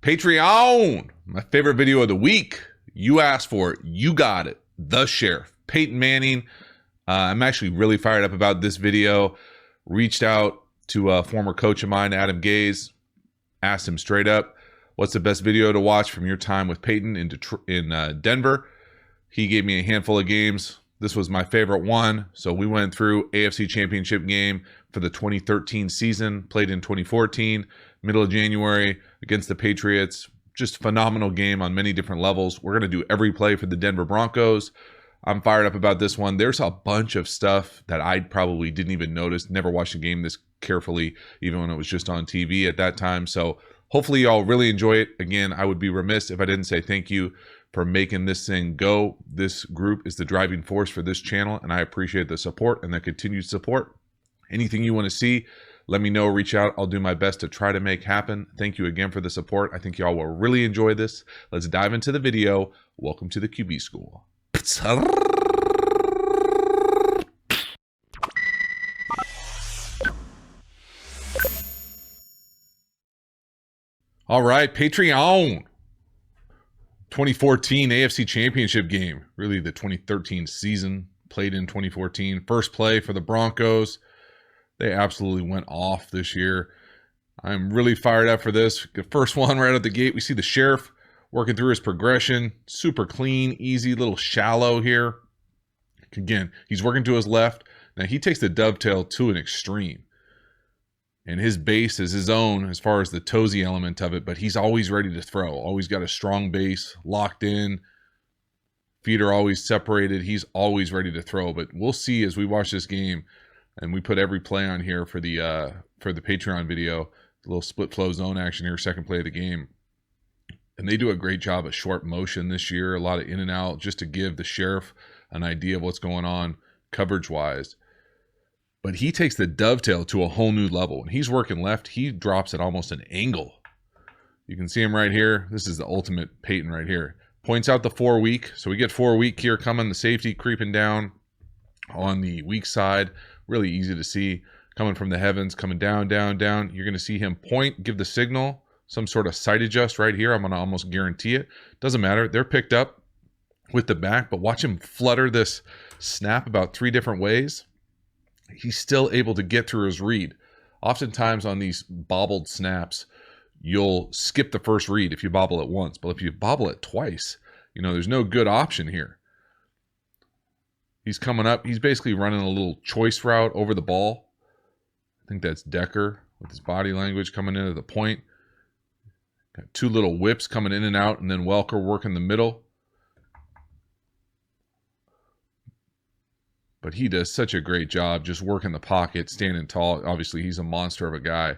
Patreon, my favorite video of the week. You asked for it. You got it. The Sheriff, Peyton Manning. I'm actually really fired up about this video. Reached out to a former coach of mine, Adam Gaze. Asked him straight up, what's the best video to watch from your time with Peyton in Denver? He gave me a handful of games. This was my favorite one. So we went through AFC Championship game for the 2013 season, played in 2014, middle of January against the Patriots. Just phenomenal game on many different levels. We're going to do every play for the Denver Broncos. I'm fired up about this one. There's a bunch of stuff that I probably didn't even notice. Never watched a game this carefully, even when it was just on TV at that time. So hopefully y'all really enjoy it. Again, I would be remiss if I didn't say thank you for making this thing go. This group is the driving force for this channel, and I appreciate the support and the continued support. Anything you want to see, let me know, reach out. I'll do my best to try to make happen. Thank you again for the support. I think y'all will really enjoy this. Let's dive into the video. Welcome to the QB School. All right, Patreon. 2014 AFC Championship game. Really the 2013 season. Played in 2014. First play for the Broncos. They absolutely went off this year. I'm really fired up for this. The first one right out the gate, we see the Sheriff working through his progression. Super clean, easy, little shallow here. Again, he's working to his left. Now he takes the dovetail to an extreme. And his base is his own as far as the toesy element of it, but he's always ready to throw. Always got a strong base, locked in. Feet are always separated. He's always ready to throw. But we'll see as we watch this game, and we put every play on here for the Patreon video. A little split flow zone action here, second play of the game. And they do a great job of short motion this year, a lot of in and out, just to give the Sheriff an idea of what's going on coverage-wise. But he takes the dovetail to a whole new level. When he's working left, he drops at almost an angle. You can see him right here. This is the ultimate Peyton right here. Points out the 4 week. So we get 4 week here coming, the safety creeping down on the weak side. Really easy to see. Coming from the heavens, coming down, down, down. You're going to see him point, give the signal. Some sort of sight adjust right here. I'm going to almost guarantee it. Doesn't matter. They're picked up with the back, but watch him flutter this snap about 3 different ways. He's still able to get through his read. Oftentimes on these bobbled snaps, you'll skip the first read if you bobble it once. But if you bobble it twice, you know, there's no good option here. He's coming up. He's basically running a little choice route over the ball. I think that's Decker with his body language coming into the point. Got 2 little whips coming in and out, and then Welker working the middle. But he does such a great job just working the pocket, standing tall. Obviously, he's a monster of a guy.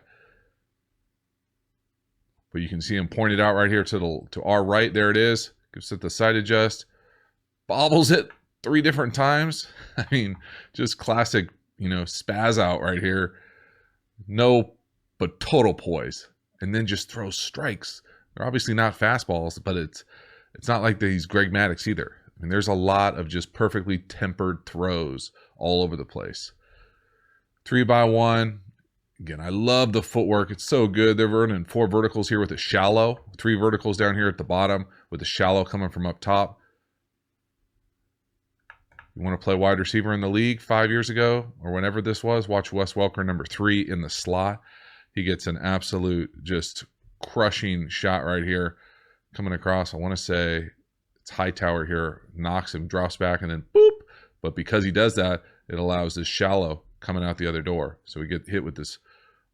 But you can see him pointed out right here to our right. There it is. Gives it the side adjust. Bobbles it 3 different times. I mean, just classic, you know, spaz out right here. No, but total poise. And then just throws strikes. They're obviously not fastballs, but it's not like he's Greg Maddux either. I mean, there's a lot of just perfectly tempered throws all over the place. 3x1. Again, I love the footwork. It's so good. They're running 4 verticals here with a shallow. 3 verticals down here at the bottom with the shallow coming from up top. You want to play wide receiver in the league 5 years ago or whenever this was, watch Wes Welker, number 3 in the slot. He gets an absolute just crushing shot right here coming across. I want to say it's Hightower here, knocks him, drops back, and then boop. But because he does that, it allows this shallow coming out the other door. So we get hit with this,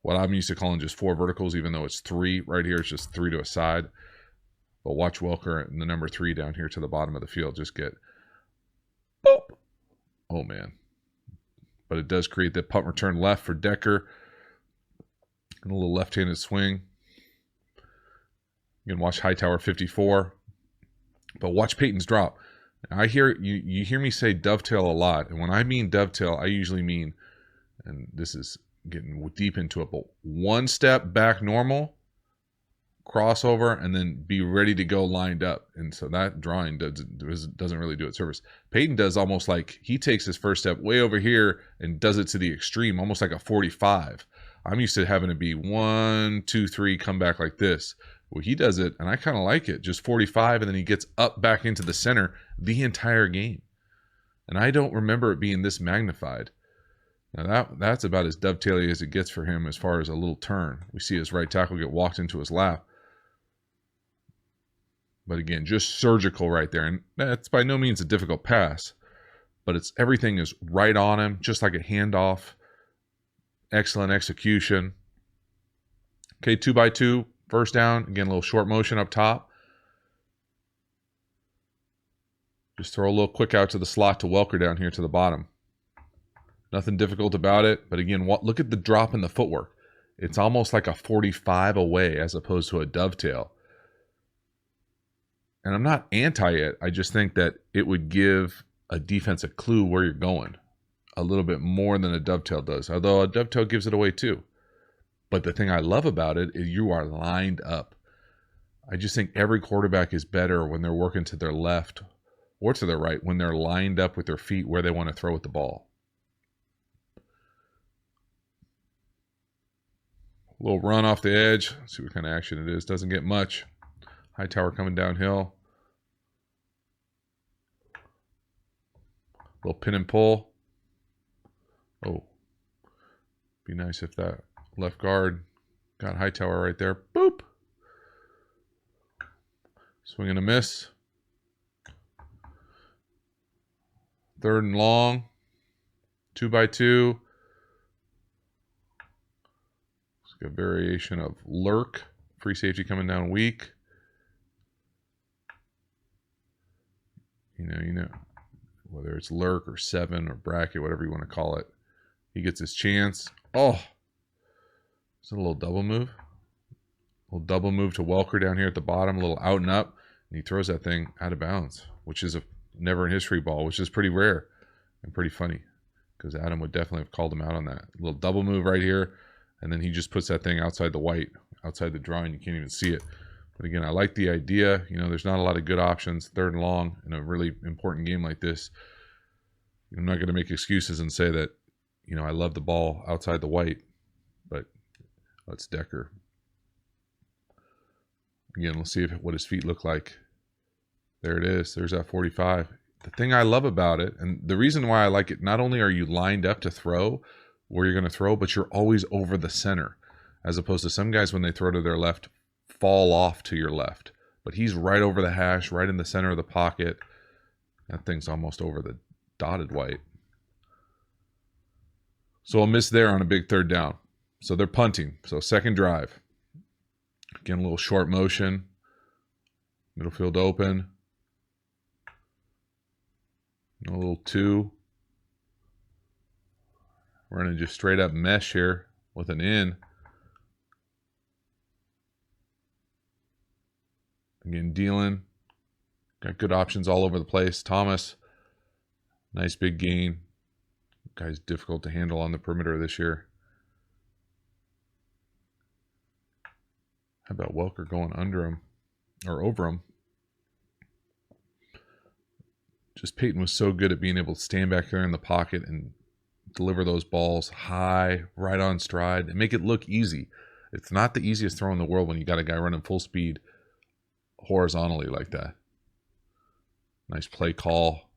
what I'm used to calling just 4 verticals, even though it's 3 right here. It's just 3 to a side. But watch Welker and the number 3 down here to the bottom of the field just get boop. Oh, man. But it does create that punt return left for Decker. And a little left-handed swing. You can watch Hightower 54. But watch Peyton's drop. I hear you hear me say dovetail a lot. And when I mean dovetail, I usually mean, and this is getting deep into it, but 1 step back normal, crossover, and then be ready to go lined up. And so that drawing doesn't really do it service. Peyton does almost like he takes his first step way over here and does it to the extreme, almost like a 45. I'm used to having to be 1, 2, 3, come back like this. Well, he does it, and I kind of like it, just 45, and then he gets up back into the center the entire game. And I don't remember it being this magnified. Now that's about as dovetaily as it gets for him as far as a little turn. We see his right tackle get walked into his lap. But again, just surgical right there. And that's by no means a difficult pass. But everything is right on him, just like a handoff. Excellent execution. Okay, 2x2. First down, again, a little short motion up top. Just throw a little quick out to the slot to Welker down here to the bottom. Nothing difficult about it. But again, look at the drop in the footwork. It's almost like a 45 away as opposed to a dovetail. And I'm not anti it. I just think that it would give a defense a clue where you're going a little bit more than a dovetail does. Although a dovetail gives it away too. But the thing I love about it is you are lined up. I just think every quarterback is better when they're working to their left or to their right when they're lined up with their feet where they want to throw with the ball. A little run off the edge. Let's see what kind of action it is. Doesn't get much. Hightower coming downhill. A little pin and pull. Oh. Be nice if that left guard got Hightower right there. Boop. Swing and a miss. 3rd and long. 2x2. It's a variation of lurk. Free safety coming down weak. You know, whether it's lurk or 7 or bracket, whatever you want to call it. He gets his chance. Oh, it's a little double move. A little double move to Welker down here at the bottom, a little out and up. And he throws that thing out of bounds, which is a never in history ball, which is pretty rare and pretty funny because Adam would definitely have called him out on that. A little double move right here. And then he just puts that thing outside the white, outside the drawing. You can't even see it. But again, I like the idea. You know, there's not a lot of good options. 3rd and long in a really important game like this. I'm not going to make excuses and say that, you know, I love the ball outside the white. But that's Decker. Again, we'll see what his feet look like. There it is. There's that 45. The thing I love about it, and the reason why I like it, not only are you lined up to throw where you're going to throw, but you're always over the center. As opposed to some guys when they throw to their left, fall off to your left. But he's right over the hash, right in the center of the pocket. That thing's almost over the dotted white. So a miss there on a big 3rd down. So they're punting. So 2nd drive. Again, a little short motion. Middle field open. A little 2. Running just straight up mesh here with an in. Again, dealing. Got good options all over the place. Thomas, nice big gain. Guy's difficult to handle on the perimeter this year. How about Welker going under him or over him? Just Peyton was so good at being able to stand back there in the pocket and deliver those balls high, right on stride, and make it look easy. It's not the easiest throw in the world when you got a guy running full speed horizontally like that. Nice play call.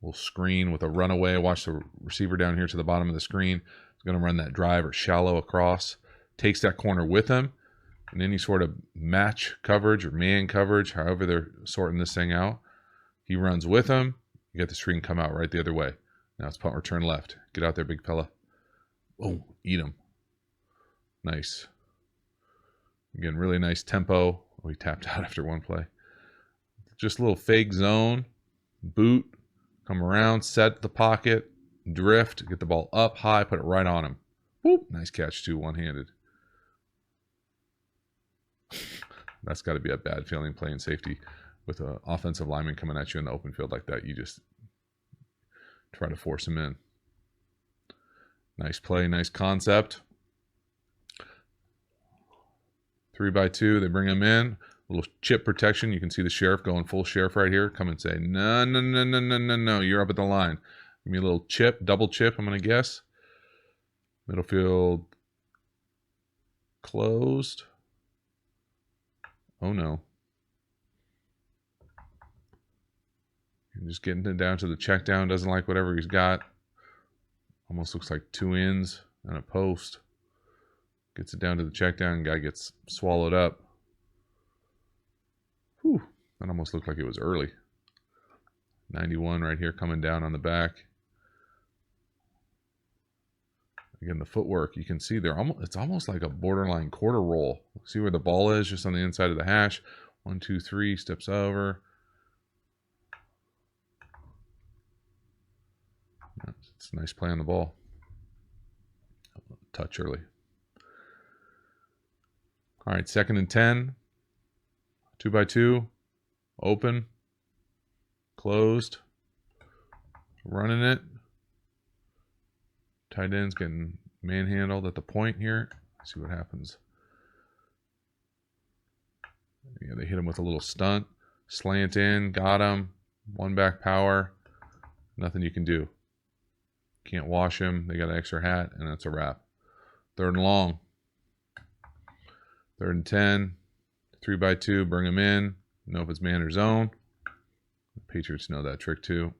Little screen with a runaway. Watch the receiver down here to the bottom of the screen. He's going to run that drive or shallow across. Takes that corner with him. And any sort of match coverage or man coverage, however they're sorting this thing out, he runs with him. You got the screen come out right the other way. Now it's punt return left. Get out there, big fella. Oh, eat him. Nice. Again, really nice tempo. Oh, he tapped out after one play. Just a little fake zone. Boot. Come around, set the pocket, drift, get the ball up high, put it right on him. Whoop. Nice catch, too, one-handed. That's got to be a bad feeling playing safety with an offensive lineman coming at you in the open field like that. You just try to force him in. Nice play, nice concept. 3x2, they bring him in. A little chip protection. You can see the sheriff going full sheriff right here. Come and say, no, no, no, no, no, no, no. You're up at the line. Give me a little chip, double chip, I'm going to guess. Middle field closed. Oh, no. And just getting it down to the check down. Doesn't like whatever he's got. Almost looks like 2 ins and a post. Gets it down to the check down. Guy gets swallowed up. Whew. That almost looked like it was early. 91 right here coming down on the back. Again, the footwork, you can see there, it's almost like a borderline quarter roll. See where the ball is, just on the inside of the hash. 1, 2, 3, steps over. It's a nice play on the ball. Touch early. All right, 2nd and 10. 2 by 2. Open. Closed. Running it. Tight end's getting manhandled at the point here. Let's see what happens. Yeah, they hit him with a little stunt. Slant in. Got him. 1 back power. Nothing you can do. Can't wash him. They got an extra hat, and that's a wrap. 3rd and long. 3rd and 10. 3 by 2. Bring him in. Know if it's man or zone. The Patriots know that trick too.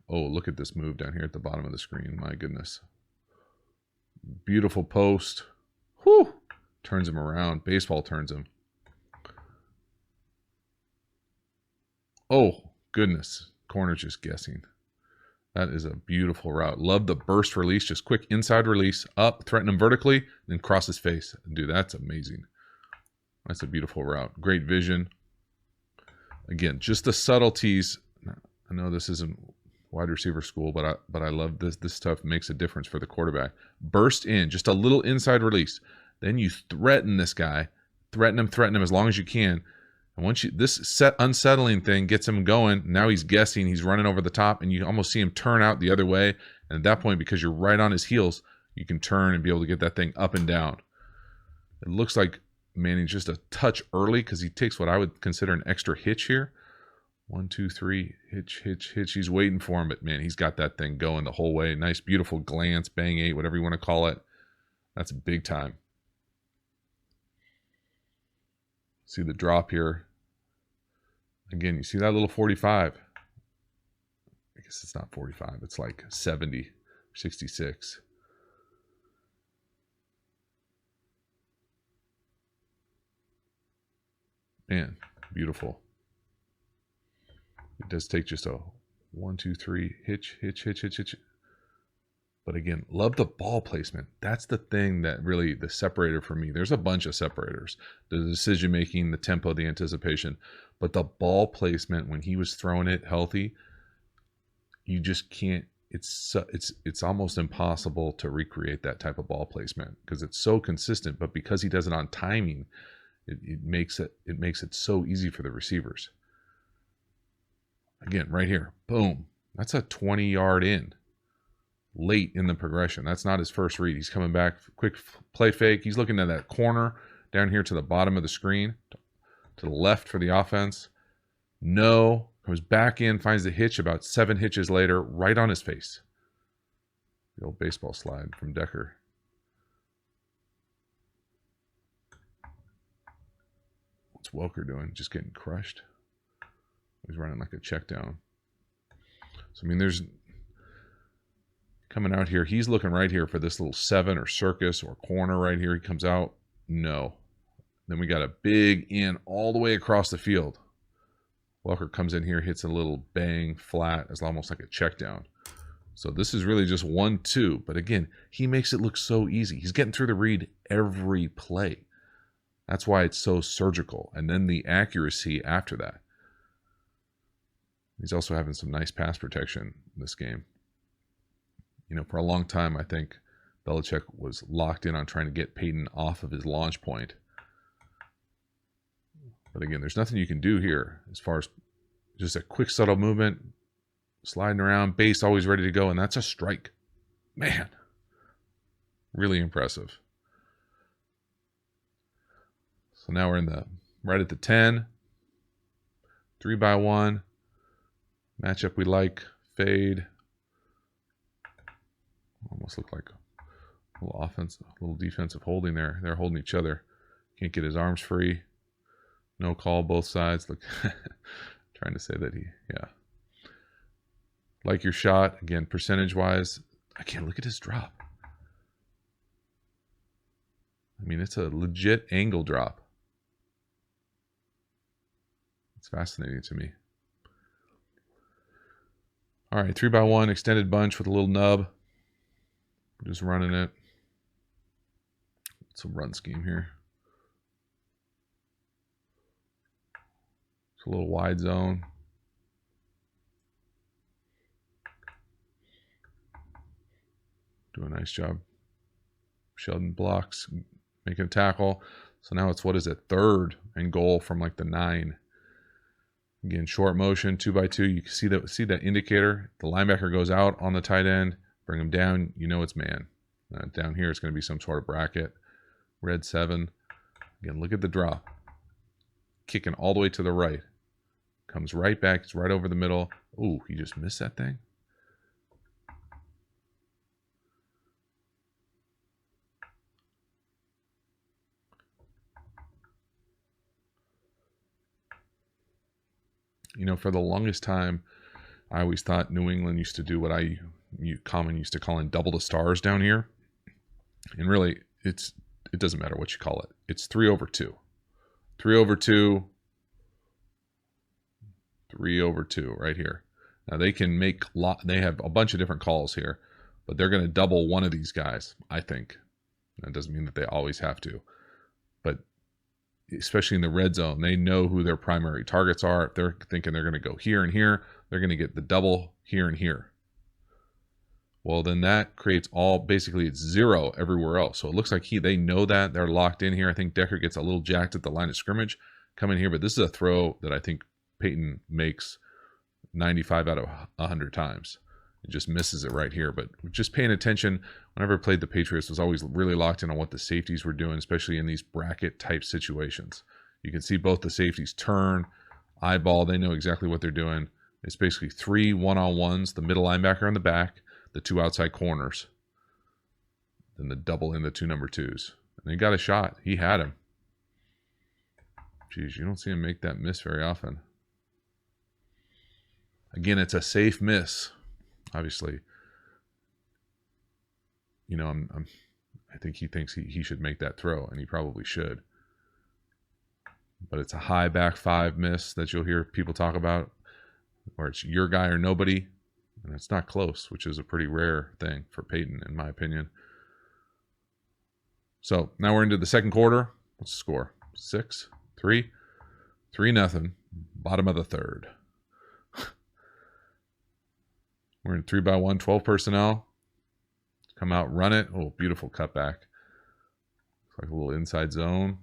Oh, look at this move down here at the bottom of the screen. My goodness. Beautiful post. Whew. Turns him around. Baseball turns him. Oh, goodness. Corner's just guessing. That is a beautiful route. Love the burst release. Just quick inside release. Up, threaten him vertically, then cross his face. Dude, that's amazing. That's a beautiful route. Great vision. Again, just the subtleties. I know this isn't wide receiver school, but I love this. This stuff makes a difference for the quarterback. Burst in, just a little inside release. Then you threaten this guy. Threaten him as long as you can. And once this unsettling thing gets him going, now he's guessing, he's running over the top, and you almost see him turn out the other way. And at that point, because you're right on his heels, you can turn and be able to get that thing up and down. It looks like Manning's just a touch early because he takes what I would consider an extra hitch here. 1, 2, 3, hitch. He's waiting for him, but man, he's got that thing going the whole way. Nice, beautiful glance, bang 8, whatever you want to call it. That's big time. See the drop here. Again, you see that little 45. I guess it's not 45. It's like 70, 66. Man, beautiful. It does take just a 1, 2, 3, hitch. But again, love the ball placement. That's the thing that really the separator for me. There's a bunch of separators. The decision making, the tempo, the anticipation. But the ball placement, when he was throwing it healthy, you just can't. It's almost impossible to recreate that type of ball placement because it's so consistent. But because he does it on timing, it makes it so easy for the receivers. Again, right here, boom. That's a 20-yard in. Late in the progression. That's not his first read. He's coming back, quick play fake. He's looking at that corner down here to the bottom of the screen, to the left for the offense. No, comes back in, finds the hitch about 7 hitches later, right on his face. The old baseball slide from Decker. What's Welker doing? Just getting crushed. He's running like a check down. So, I mean, there's coming out here. He's looking right here for this little 7 or circus or corner right here. He comes out. No. Then we got a big in all the way across the field. Welker comes in here, hits a little bang flat. It's almost like a check down. So this is really just 1-2. But again, he makes it look so easy. He's getting through the read every play. That's why it's so surgical. And then the accuracy after that. He's also having some nice pass protection in this game. You know, for a long time, I think Belichick was locked in on trying to get Peyton off of his launch point. But again, there's nothing you can do here as far as just a quick, subtle movement, sliding around, base always ready to go, and that's a strike. Man, really impressive. So now we're in the right at the 10, 3 by 1, matchup we like, fade. Almost look like little offense, a little defensive holding there. They're holding each other. Can't get his arms free. No call, both sides. Look, trying to say that yeah. Like your shot. Again, percentage-wise, I can't look at his drop. I mean, it's a legit angle drop. It's fascinating to me. All right, 3x1 extended bunch with a little nub. Just running it. Some run scheme here. It's a little wide zone. Do a nice job. Sheldon blocks, making a tackle. So now it's, what is it, 3rd and goal from like the 9. Again, short motion, 2x2. You can see that indicator. The linebacker goes out on the tight end. Bring him down. You know it's man. Down here, it's going to be some sort of bracket. Red 7. Again, look at the drop. Kicking all the way to the right. Comes right back. It's right over the middle. Ooh, he just missed that thing. You know, for the longest time, I always thought New England used to do what Common used to call in double the stars down here. And really, it doesn't matter what you call it. It's 3/2. 3/2. 3/2 right here. Now they can make they have a bunch of different calls here, but they're going to double one of these guys, I think. That doesn't mean that they always have to. But especially in the red zone, they know who their primary targets are. If they're thinking they're going to go here and here, they're going to get the double here and here. Well, then that creates basically it's 0 everywhere else. So it looks like they know that. They're locked in here. I think Decker gets a little jacked at the line of scrimmage coming here, but this is a throw that I think Peyton makes 95 out of 100 times. It just misses it right here. But just paying attention, whenever I played the Patriots, was always really locked in on what the safeties were doing, especially in these bracket type situations. You can see both the safeties turn, eyeball. They know exactly what they're doing. It's basically 3 one-on-ones, the middle linebacker on the back, the 2 outside corners, then the double in the 2 number 2s. And he got a shot. He had him. Jeez, you don't see him make that miss very often. Again, it's a safe miss. Obviously, you know, I think he thinks he should make that throw, and he probably should. But it's a high back 5 miss that you'll hear people talk about, or it's your guy or nobody, and it's not close, which is a pretty rare thing for Peyton, in my opinion. So now we're into the second quarter. What's the score? 6-3, 3-0. Bottom of the third. We're in 3x1, 12 personnel. Come out, run it. Oh, beautiful cutback. It's like a little inside zone.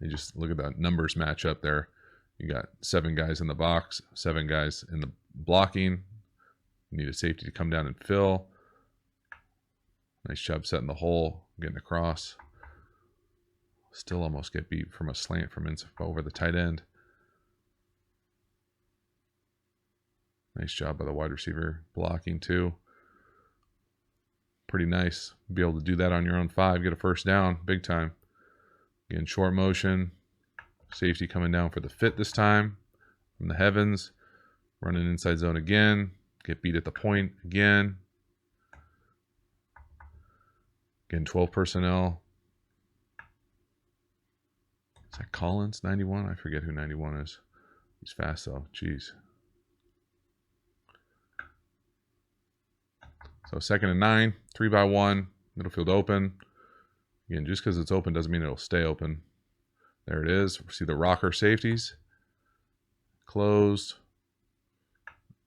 You just look at that numbers match up there. You got 7 guys in the box, 7 guys in the blocking. You need a safety to come down and fill. Nice job setting the hole, getting across. Still almost get beat from a slant from inside over the tight end. Nice job by the wide receiver blocking too. Pretty nice. Be able to do that on your own 5, get a first down, big time. Again, short motion. Safety coming down for the fit this time from the heavens. Running inside zone again. Get beat at the point again. Again, 12 personnel. Is that Collins, 91? I forget who 91 is. He's fast though. Jeez. So 2nd and 9, 3x1, middle field open. Again, just because it's open doesn't mean it'll stay open. There it is. See the rocker safeties. Closed.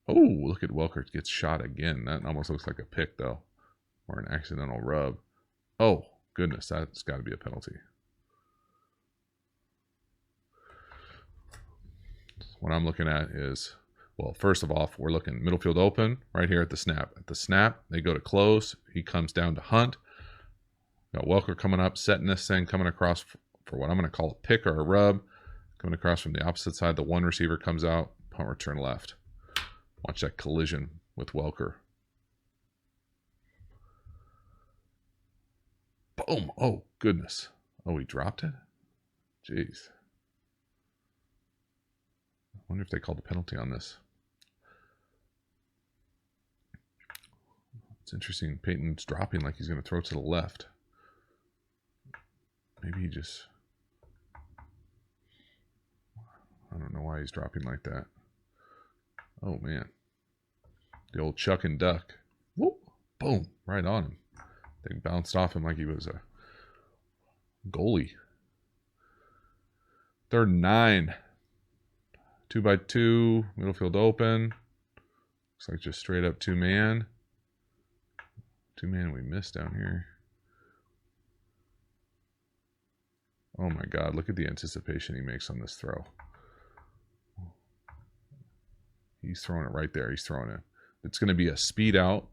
Oh, look at Welker gets shot again. That almost looks like a pick though, or an accidental rub. Oh, goodness, that's got to be a penalty. What I'm looking at is, well, first of all, we're looking middle field open right here at the snap. At the snap, they go to close. He comes down to hunt. Got Welker coming up, setting this thing, coming across for what I'm going to call a pick or a rub. Coming across from the opposite side. The one receiver comes out, punt return left. Watch that collision with Welker. Boom. Oh, goodness. Oh, he dropped it? Jeez. I wonder if they called a penalty on this. It's interesting. Peyton's dropping like he's going to throw to the left. Maybe he just... I don't know why he's dropping like that. Oh, man. The old chuck and duck. Whoop. Boom. Right on him. They bounced off him like he was a goalie. 3rd and 9. 2-by-2. Middle field open. Looks like just straight up 2-man. 2-man we missed down here. Oh my God. Look at the anticipation he makes on this throw. He's throwing it right there. He's throwing it. It's going to be a speed out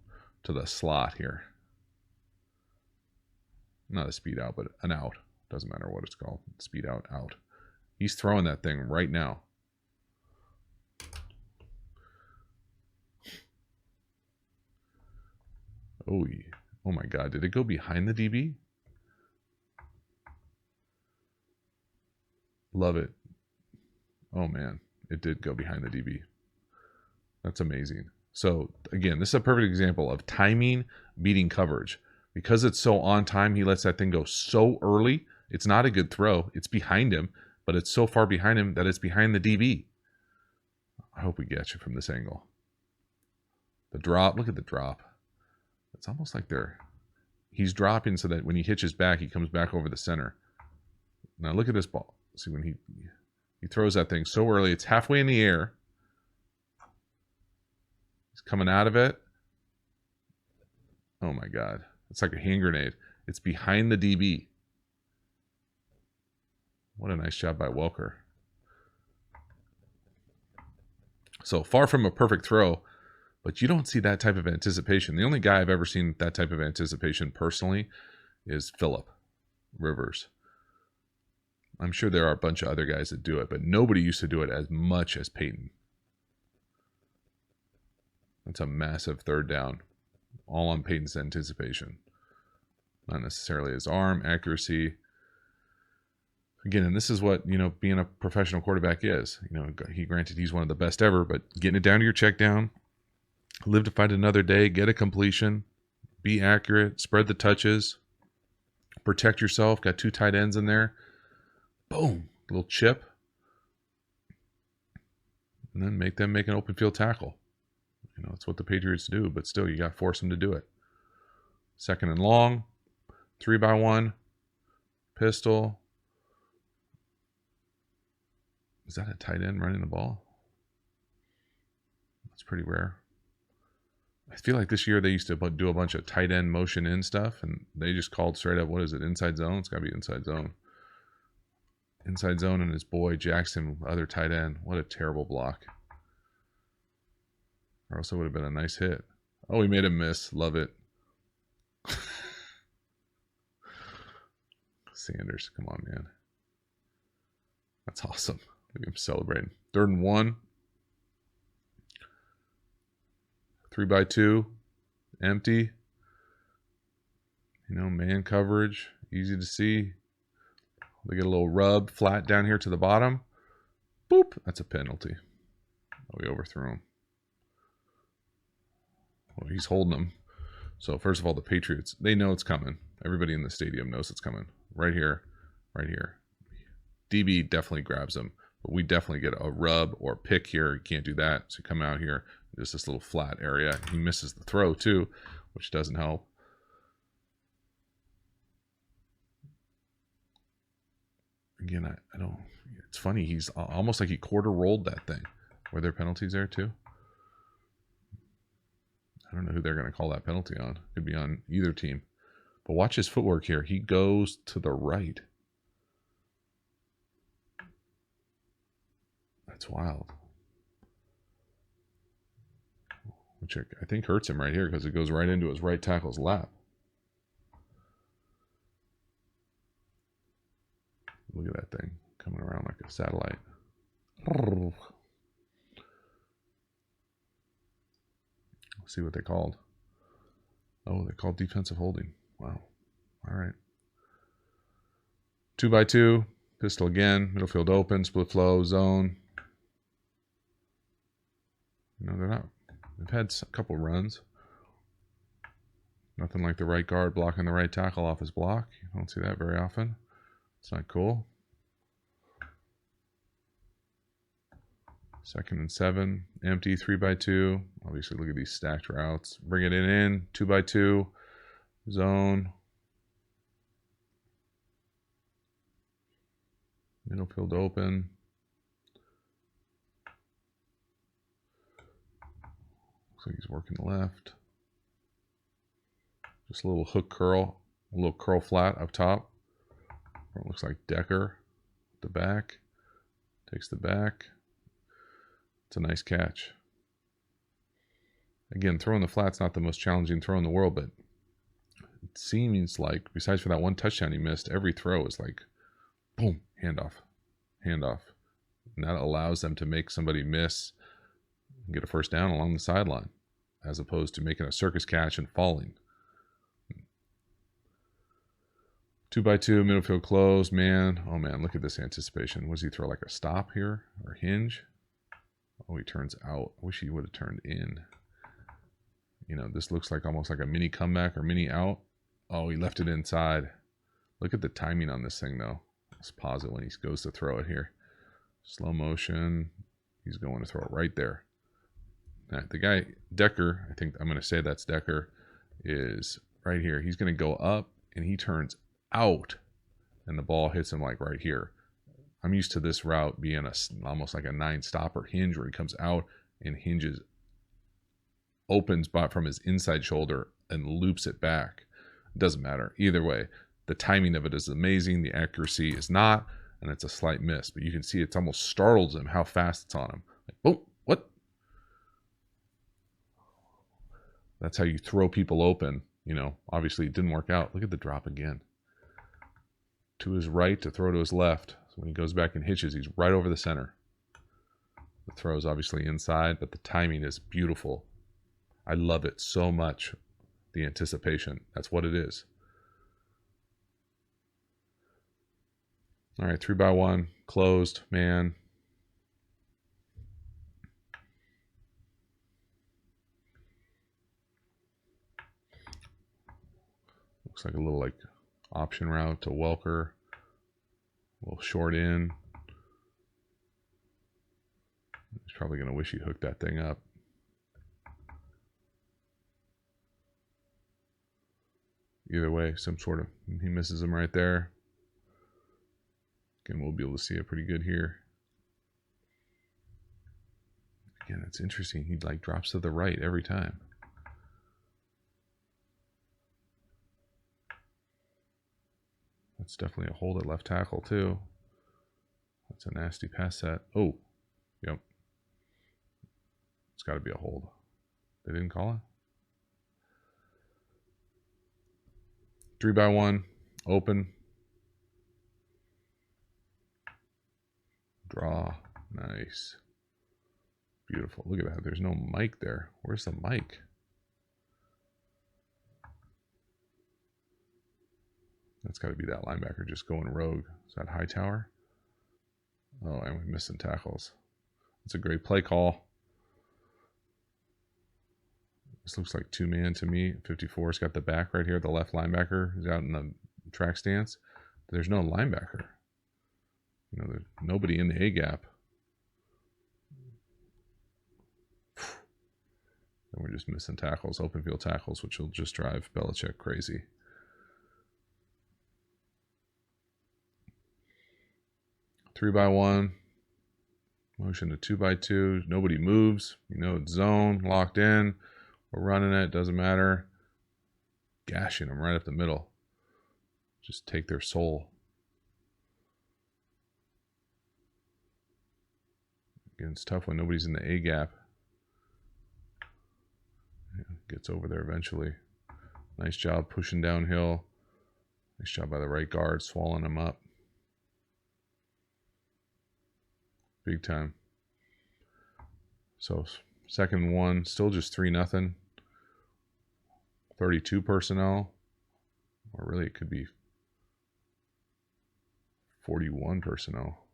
to the slot here. Not a speed out, but an out. Doesn't matter what it's called. Speed out, out. He's throwing that thing right now. Oh, oh my God. Did it go behind the DB? Love it. Oh man, it did go behind the DB. That's amazing. So again, this is a perfect example of timing beating coverage. Because it's so on time, he lets that thing go so early. It's not a good throw. It's behind him, but it's so far behind him that it's behind the DB. I hope we get you from this angle. The drop, look at the drop. It's almost like he's dropping so that when he hitches back, he comes back over the center. Now look at this ball. See, when he throws that thing so early, it's halfway in the air. He's coming out of it. Oh my God. It's like a hand grenade. It's behind the DB. What a nice job by Welker. So far from a perfect throw, but you don't see that type of anticipation. The only guy I've ever seen that type of anticipation personally is Phillip Rivers. I'm sure there are a bunch of other guys that do it, but nobody used to do it as much as Peyton. That's a massive 3rd down. All on Peyton's anticipation. Not necessarily his arm, accuracy. Again, and this is what, being a professional quarterback is. Granted he's one of the best ever, but getting it down to your check down, live to fight another day, get a completion, be accurate, spread the touches, protect yourself, got 2 tight ends in there. Boom, little chip. And then make them make an open field tackle. It's what the Patriots do, but still, you got to force them to do it. 2nd and long, 3-by-1, pistol. Is that a tight end running the ball? That's pretty rare. I feel like this year they used to do a bunch of tight end motion in stuff, and they just called straight up, what is it, inside zone? It's got to be inside zone. Inside zone, and his boy Jackson, other tight end. What a terrible block. Or else it would have been a nice hit. Oh, he made him miss. Love it. Sanders, come on, man. That's awesome. Look at him celebrating. 3rd and 1. 3-by-2. Empty. Man coverage. Easy to see. They get a little rub flat down here to the bottom. Boop. That's a penalty. Oh, we overthrew him. Well, he's holding them. So first of all, the Patriots, they know it's coming. Everybody in the stadium knows it's coming. Right here. Right here. DB definitely grabs him. But we definitely get a rub or pick here. You can't do that. So come out here. Just this little flat area. He misses the throw too, which doesn't help. Again, I don't... It's funny. He's almost like he quarter rolled that thing. Were there penalties there too? I don't know who they're going to call that penalty on. Could be on either team. But watch his footwork here. He goes to the right. That's wild. Which I think hurts him right here because it goes right into his right tackle's lap. Look at that thing coming around like a satellite. Let's see what they called. Oh, they called defensive holding. Wow. All right. 2x2, pistol again, middle field open, split flow, zone. No, they're not. They've had a couple runs. Nothing like the right guard blocking the right tackle off his block. You don't see that very often. It's not cool. 2nd and 7, empty, 3x2. Obviously, look at these stacked routes. Bring it in, 2x2, zone. Middle field open. Looks like he's working left. Just a little hook curl, a little curl flat up top. It looks like Decker. The back. Takes the back. It's a nice catch. Again, throwing the flat's not the most challenging throw in the world, but it seems like, besides for that one touchdown he missed, every throw is like, boom, handoff, handoff. And that allows them to make somebody miss and get a first down along the sideline, as opposed to making a circus catch and falling. 2x2, middle field closed, man. Oh man, look at this anticipation. Was he throw like a stop here or hinge? Oh, he turns out. I wish he would have turned in. You know, this looks like almost like a mini comeback or mini out. Oh, he left it inside. Look at the timing on this thing, though. Let's pause it when he goes to throw it here. Slow motion. He's going to throw it right there. Now, the guy, Decker, I think I'm going to say that's Decker, is right here. He's going to go up, and he turns out, and the ball hits him like right here. I'm used to this route being almost like a 9-stopper hinge where he comes out and hinges, opens from his inside shoulder and loops it back. It doesn't matter. Either way, the timing of it is amazing. The accuracy is not, and it's a slight miss. But you can see it's almost startles him how fast it's on him. Like, boom, what? That's how you throw people open. You know, obviously it didn't work out. Look at the drop again. To his right to throw to his left. So when he goes back and hitches, he's right over the center. The throw is obviously inside, but the timing is beautiful. I love it so much. The anticipation. That's what it is. All right, 3x1, closed, man. Looks like a little like option route to Welker. A little short in. He's probably going to wish he hooked that thing up. Either way, some sort of, he misses him right there. Again, we'll be able to see it pretty good here. Again, it's interesting. He like drops to the right every time. That's definitely a hold at left tackle too. That's a nasty pass set. Oh, yep. It's got to be a hold. They didn't call it. 3x1, open. Draw. Nice. Beautiful. Look at that. There's no mic there. Where's the mic? That's got to be that linebacker just going rogue. Is that Hightower? Oh, and we're missing tackles. It's a great play call. This looks like 2-man to me. 54's got the back right here. The left linebacker is out in the track stance. But there's no linebacker. You know, there's nobody in the A gap. And we're just missing tackles, open field tackles, which will just drive Belichick crazy. Three by one. Motion to 2x2. Nobody moves. You know, it's zone, locked in. We're running it. Doesn't matter. Gashing them right up the middle. Just take their soul. Again, it's tough when nobody's in the A gap. Yeah, gets over there eventually. Nice job pushing downhill. Nice job by the right guard, swallowing him up. Big time. So, second one, still just 3-0. 32 personnel. Or really, it could be 41 personnel.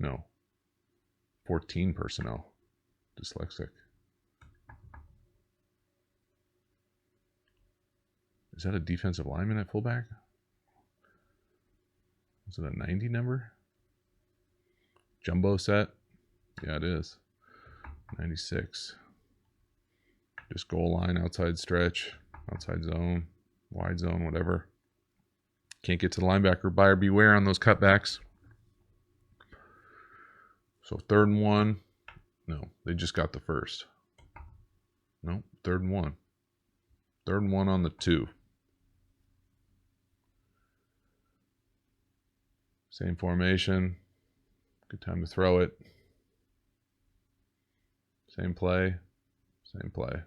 No. 14 personnel. Dyslexic. Is that a defensive lineman at fullback? Is it a 90 number? Jumbo set? Yeah, it is. 96. Just goal line, outside stretch, outside zone, wide zone, whatever. Can't get to the linebacker. Buyer beware on those cutbacks. So 3rd and 1. No, they just got the first. No, 3rd and 1. 3rd and 1 on the 2. Same formation. Good time to throw it. Same play. Same play.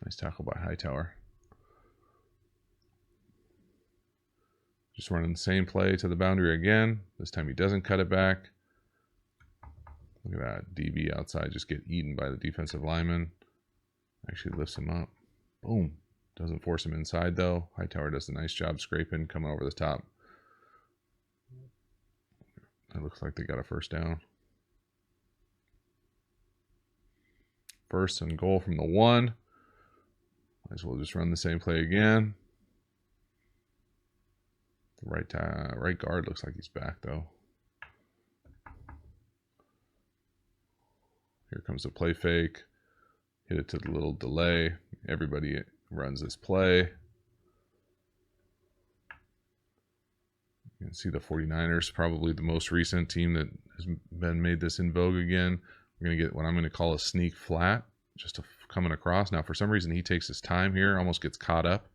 Nice tackle by Hightower. Just running the same play to the boundary again. This time he doesn't cut it back. Look at that. DB outside just get eaten by the defensive lineman. Actually lifts him up. Boom. Doesn't force him inside though. Hightower does a nice job scraping, coming over the top. It looks like they got a first down. 1st and goal from the 1. Might as well just run the same play again. Right guard looks like he's back though. Here comes the play fake. Hit it to the little delay. Everybody runs this play. You can see the 49ers, probably the most recent team that has been made this in vogue again. We're going to get what I'm going to call a sneak flat, just coming across. Now, for some reason, he takes his time here, almost gets caught up.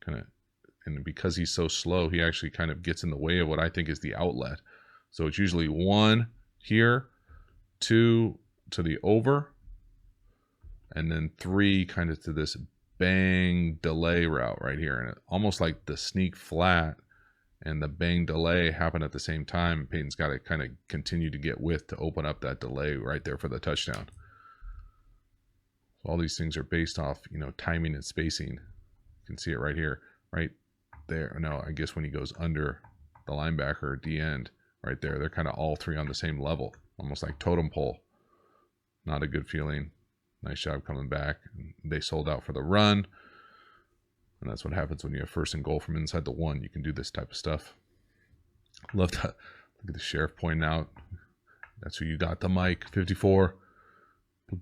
And because he's so slow, he actually kind of gets in the way of what I think is the outlet. So it's usually 1 here, 2 to the over, and then 3 kind of to this bang delay route right here. And almost like the sneak flat and the bang delay happen at the same time. Peyton's got to kind of continue to get width to open up that delay right there for the touchdown. So all these things are based off, timing and spacing. You can see it right here, right there. No, I guess when he goes under the linebacker at the end, right there, they're kind of all 3 on the same level, almost like totem pole. Not a good feeling. Nice job coming back. They sold out for the run. And that's what happens when you have 1st and goal from inside the 1. You can do this type of stuff. Love to look at the sheriff pointing out. That's who you got, the mic, 54.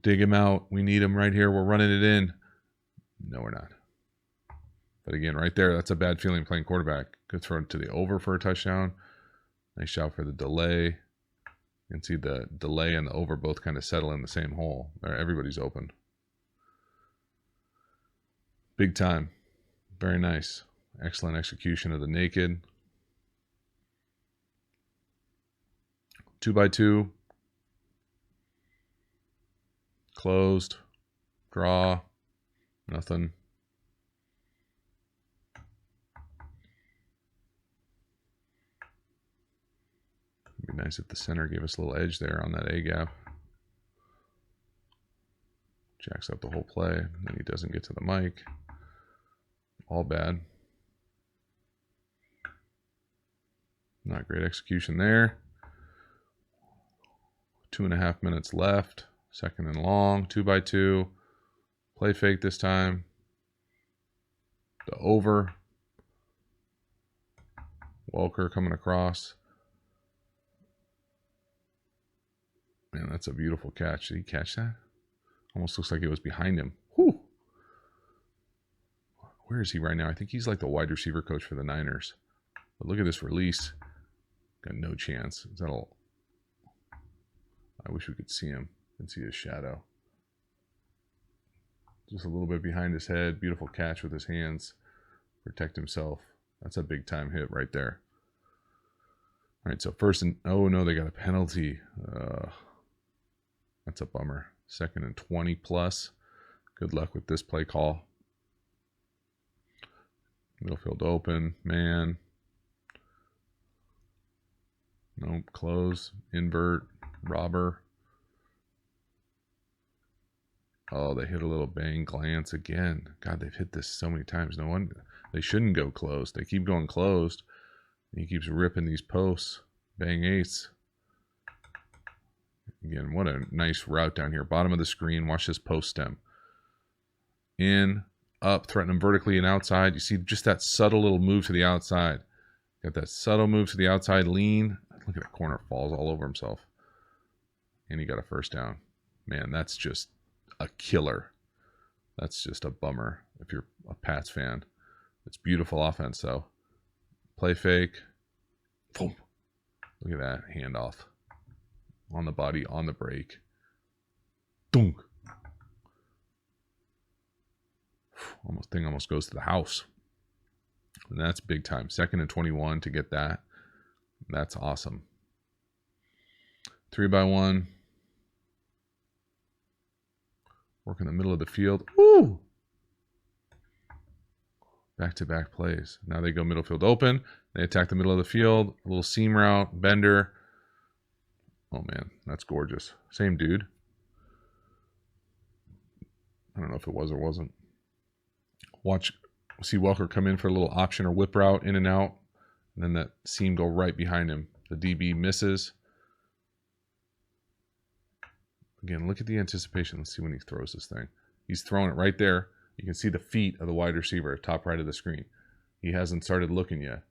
Dig him out. We need him right here. We're running it in. No, we're not. But again, right there, that's a bad feeling playing quarterback. Good throw to the over for a touchdown. Nice shot for the delay. You can see the delay and the over both kind of settle in the same hole. Everybody's open. Big time. Very nice. Excellent execution of the naked. 2x2. Closed. Draw. Nothing. It'd be nice if the center gave us a little edge there on that A gap. Jacks up the whole play. Then he doesn't get to the mic. All bad. Not great execution there. 2.5 minutes left. 2nd and long. 2x2. Play fake this time. The over. Welker coming across. Man, that's a beautiful catch. Did he catch that? Almost looks like it was behind him. Whew. Where is he right now? I think he's like the wide receiver coach for the Niners. But look at this release. Got no chance. I wish we could see him and see his shadow. Just a little bit behind his head. Beautiful catch with his hands. Protect himself. That's a big time hit right there. All right, so 1st and... Oh, no, they got a penalty. That's a bummer. 2nd and 20 plus. Good luck with this play call. Middle field open. Man. Nope. Close. Invert. Robber. Oh, they hit a little bang glance again. God, they've hit this so many times. No one, they shouldn't go closed. They keep going closed. He keeps ripping these posts. Bang ace. Again, what a nice route down here. Bottom of the screen. Watch this post stem. In, up, threaten him vertically and outside. You see just that subtle little move to the outside. Got that subtle move to the outside, lean. Look at that corner, falls all over himself. And he got a first down. Man, that's just a killer. That's just a bummer if you're a Pats fan. It's beautiful offense, though. Play fake. Boom. Look at that handoff. On the body, on the break. Dunk. Thing almost goes to the house. And that's big time. 2nd and 21 to get that. That's awesome. 3-by-1. Work in the middle of the field. Woo! Back-to-back plays. Now they go middle field open. They attack the middle of the field. A little seam route. Bender. Oh, man. That's gorgeous. Same dude. I don't know if it was or wasn't. Watch. See Welker come in for a little option or whip route in and out. And then that seam go right behind him. The DB misses. Again, look at the anticipation. Let's see when he throws this thing. He's throwing it right there. You can see the feet of the wide receiver, top right of the screen. He hasn't started looking yet.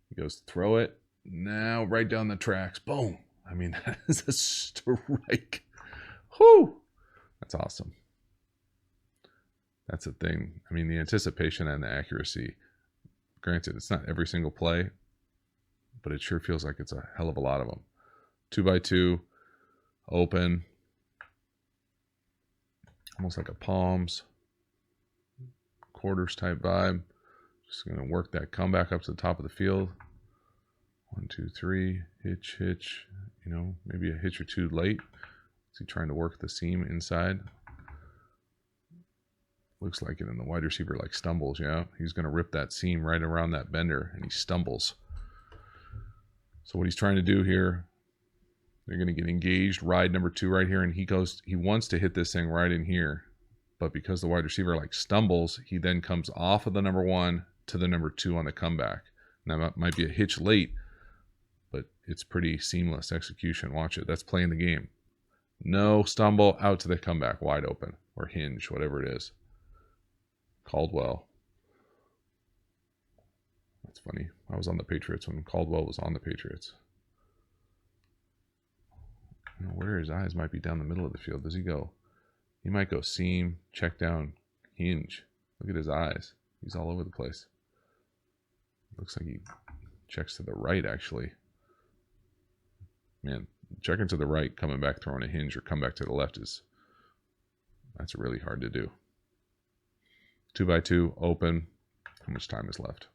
He goes, throw it. Now, right down the tracks. Boom. I mean, that is a strike. Whew. That's awesome. That's the thing. I mean, the anticipation and the accuracy. Granted, it's not every single play, but it sure feels like it's a hell of a lot of them. 2-by-2, open. Almost like a palms, quarters type vibe. Just going to work that comeback up to the top of the field. 1, 2, 3, hitch, hitch. You know, maybe a hitch or two late. Is he trying to work the seam inside? Looks like it, and the wide receiver like stumbles. Yeah, he's going to rip that seam right around that bender, and he stumbles. So what he's trying to do here, they're going to get engaged, ride number 2 right here, and he wants to hit this thing right in here. But because the wide receiver like stumbles, he then comes off of the number 1 to the number 2 on the comeback. Now that might be a hitch late, but it's pretty seamless execution. Watch it. That's playing the game. No stumble, out to the comeback, wide open, or hinge, whatever it is. Caldwell. That's funny. I was on the Patriots when Caldwell was on the Patriots. You know, where his eyes might be down the middle of the field. Does he go? He might go seam, check down, hinge. Look at his eyes. He's all over the place. Looks like he checks to the right, actually. Man, checking to the right, coming back, throwing a hinge, or come back to the left that's really hard to do. 2-by-2, open. How much time is left?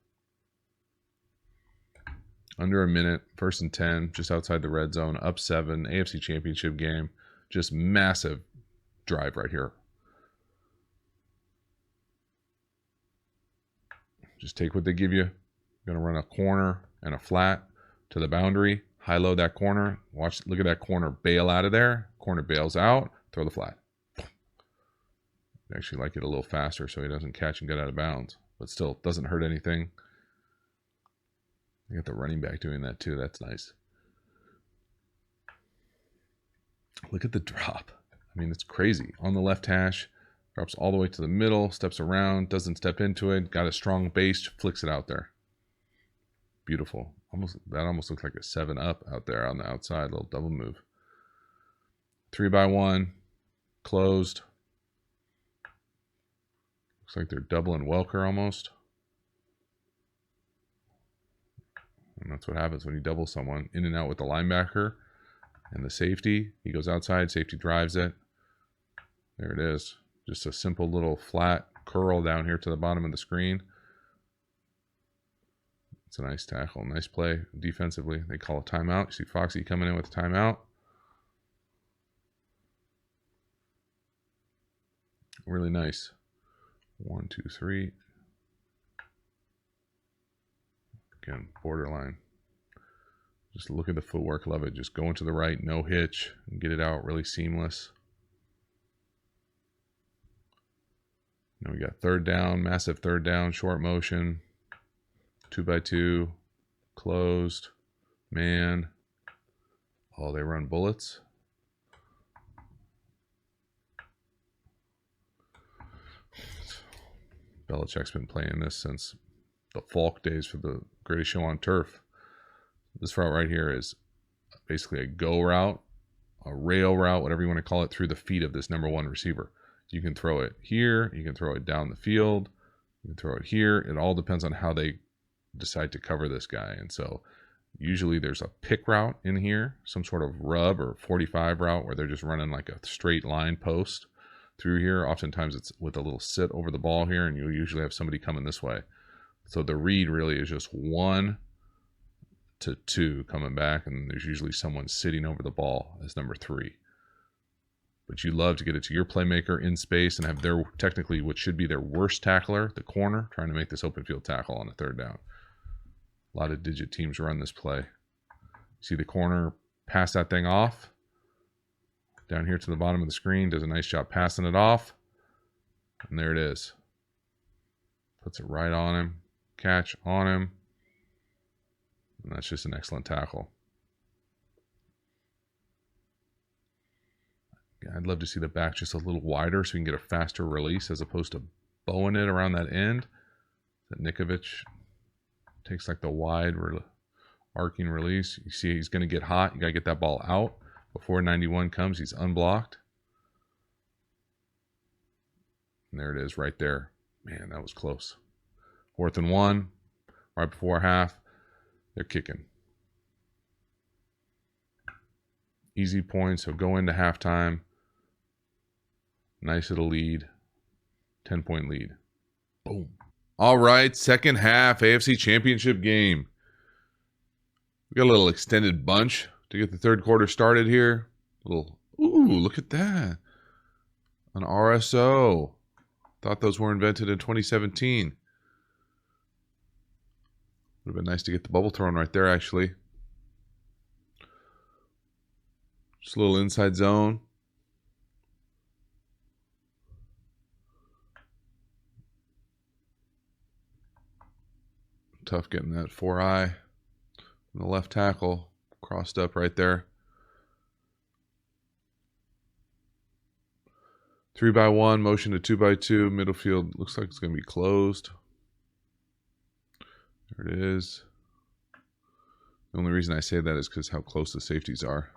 Under a minute, 1st and 10, just outside the red zone, up 7, AFC Championship game. Just massive drive right here. Just take what they give you. You're going to run a corner and a flat to the boundary. High-low that corner. Watch, look at that corner bail out of there. Corner bails out. Throw the flat. I actually like it a little faster so he doesn't catch and get out of bounds. But still, doesn't hurt anything. You got the running back doing that too. That's nice. Look at the drop. I mean, it's crazy. On the left hash, drops all the way to the middle, steps around, doesn't step into it, got a strong base, flicks it out there. Beautiful. That almost looks like a 7-up out there on the outside, little double move. 3-by-1, closed. Looks like they're doubling Welker almost. And that's what happens when you double someone. In and out with the linebacker and the safety. He goes outside, safety drives it. There it is. Just a simple little flat curl down here to the bottom of the screen. It's a nice tackle, nice play defensively. They call a timeout. You see Foxy coming in with a timeout. Really nice. 1, 2, 3. Again, borderline. Just look at the footwork. Love it. Just going to the right, no hitch, and get it out really seamless. And we got third down, massive third down, short motion, 2x2, closed, man. Oh, they run bullets. Belichick's been playing this since the Falk days for the Greatest Show on Turf. This route right here is basically a go route, a rail route, whatever you want to call it, through the feet of this number one receiver. You can throw it here. You can throw it down the field. You can throw it here. It all depends on how they decide to cover this guy. And so usually there's a pick route in here, some sort of rub or 45 route where they're just running like a straight line post through here. Oftentimes it's with a little sit over the ball here, and you usually have somebody coming this way. So the read really is just 1 to 2 coming back, and there's usually someone sitting over the ball as number 3. But you love to get it to your playmaker in space and have their, technically what should be their worst tackler, the corner, trying to make this open field tackle on a third down. A lot of digit teams run this play. See the corner pass that thing off. Down here to the bottom of the screen, does a nice job passing it off. And there it is. Puts it right on him. Catch on him. And that's just an excellent tackle. Yeah, I'd love to see the back just a little wider so we can get a faster release as opposed to bowing it around that end. That Nikovich takes like the wide arcing release. You see he's going to get hot. You got to get that ball out before 91 comes. He's unblocked. And there it is right there. Man, that was close. 4th and 1, right before half. They're kicking. Easy points, so go into halftime. Nice little lead. 10-point lead. Boom. All right, second half AFC Championship game. We got a little extended bunch to get the third quarter started here. Ooh, look at that. An RSO. Thought those were invented in 2017. Would have been nice to get the bubble thrown right there, actually. Just a little inside zone. Tough getting that 4-eye. The left tackle crossed up right there. 3-by-1, motion to 2-by-2. Middle field looks like it's going to be closed. There it is. The only reason I say that is because how close the safeties are.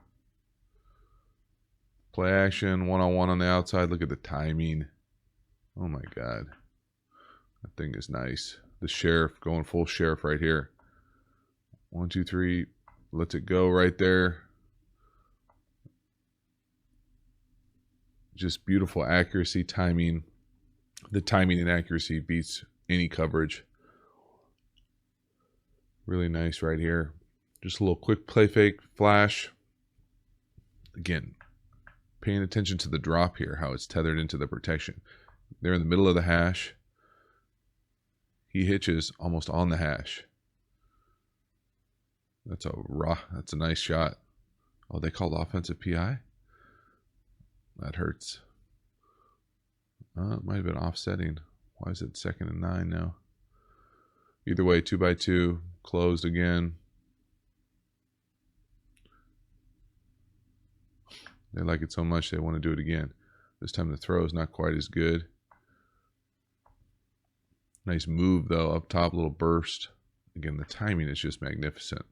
Play action, one-on-one on the outside. Look at the timing. Oh my God. That thing is nice. The sheriff going full sheriff right here. 1, 2, 3. Lets it go right there. Just beautiful accuracy, timing. The timing and accuracy beats any coverage. Really nice right here. Just a little quick play fake flash. Again, paying attention to the drop here, how it's tethered into the protection. They're in the middle of the hash. He hitches almost on the hash. That's a nice shot. Oh, they called offensive PI? That hurts. It might have been offsetting. Why is it 2nd and 9 now? Either way, 2-by-2, closed again. They like it so much they want to do it again. This time the throw is not quite as good. Nice move though, up top, little burst. Again, the timing is just magnificent.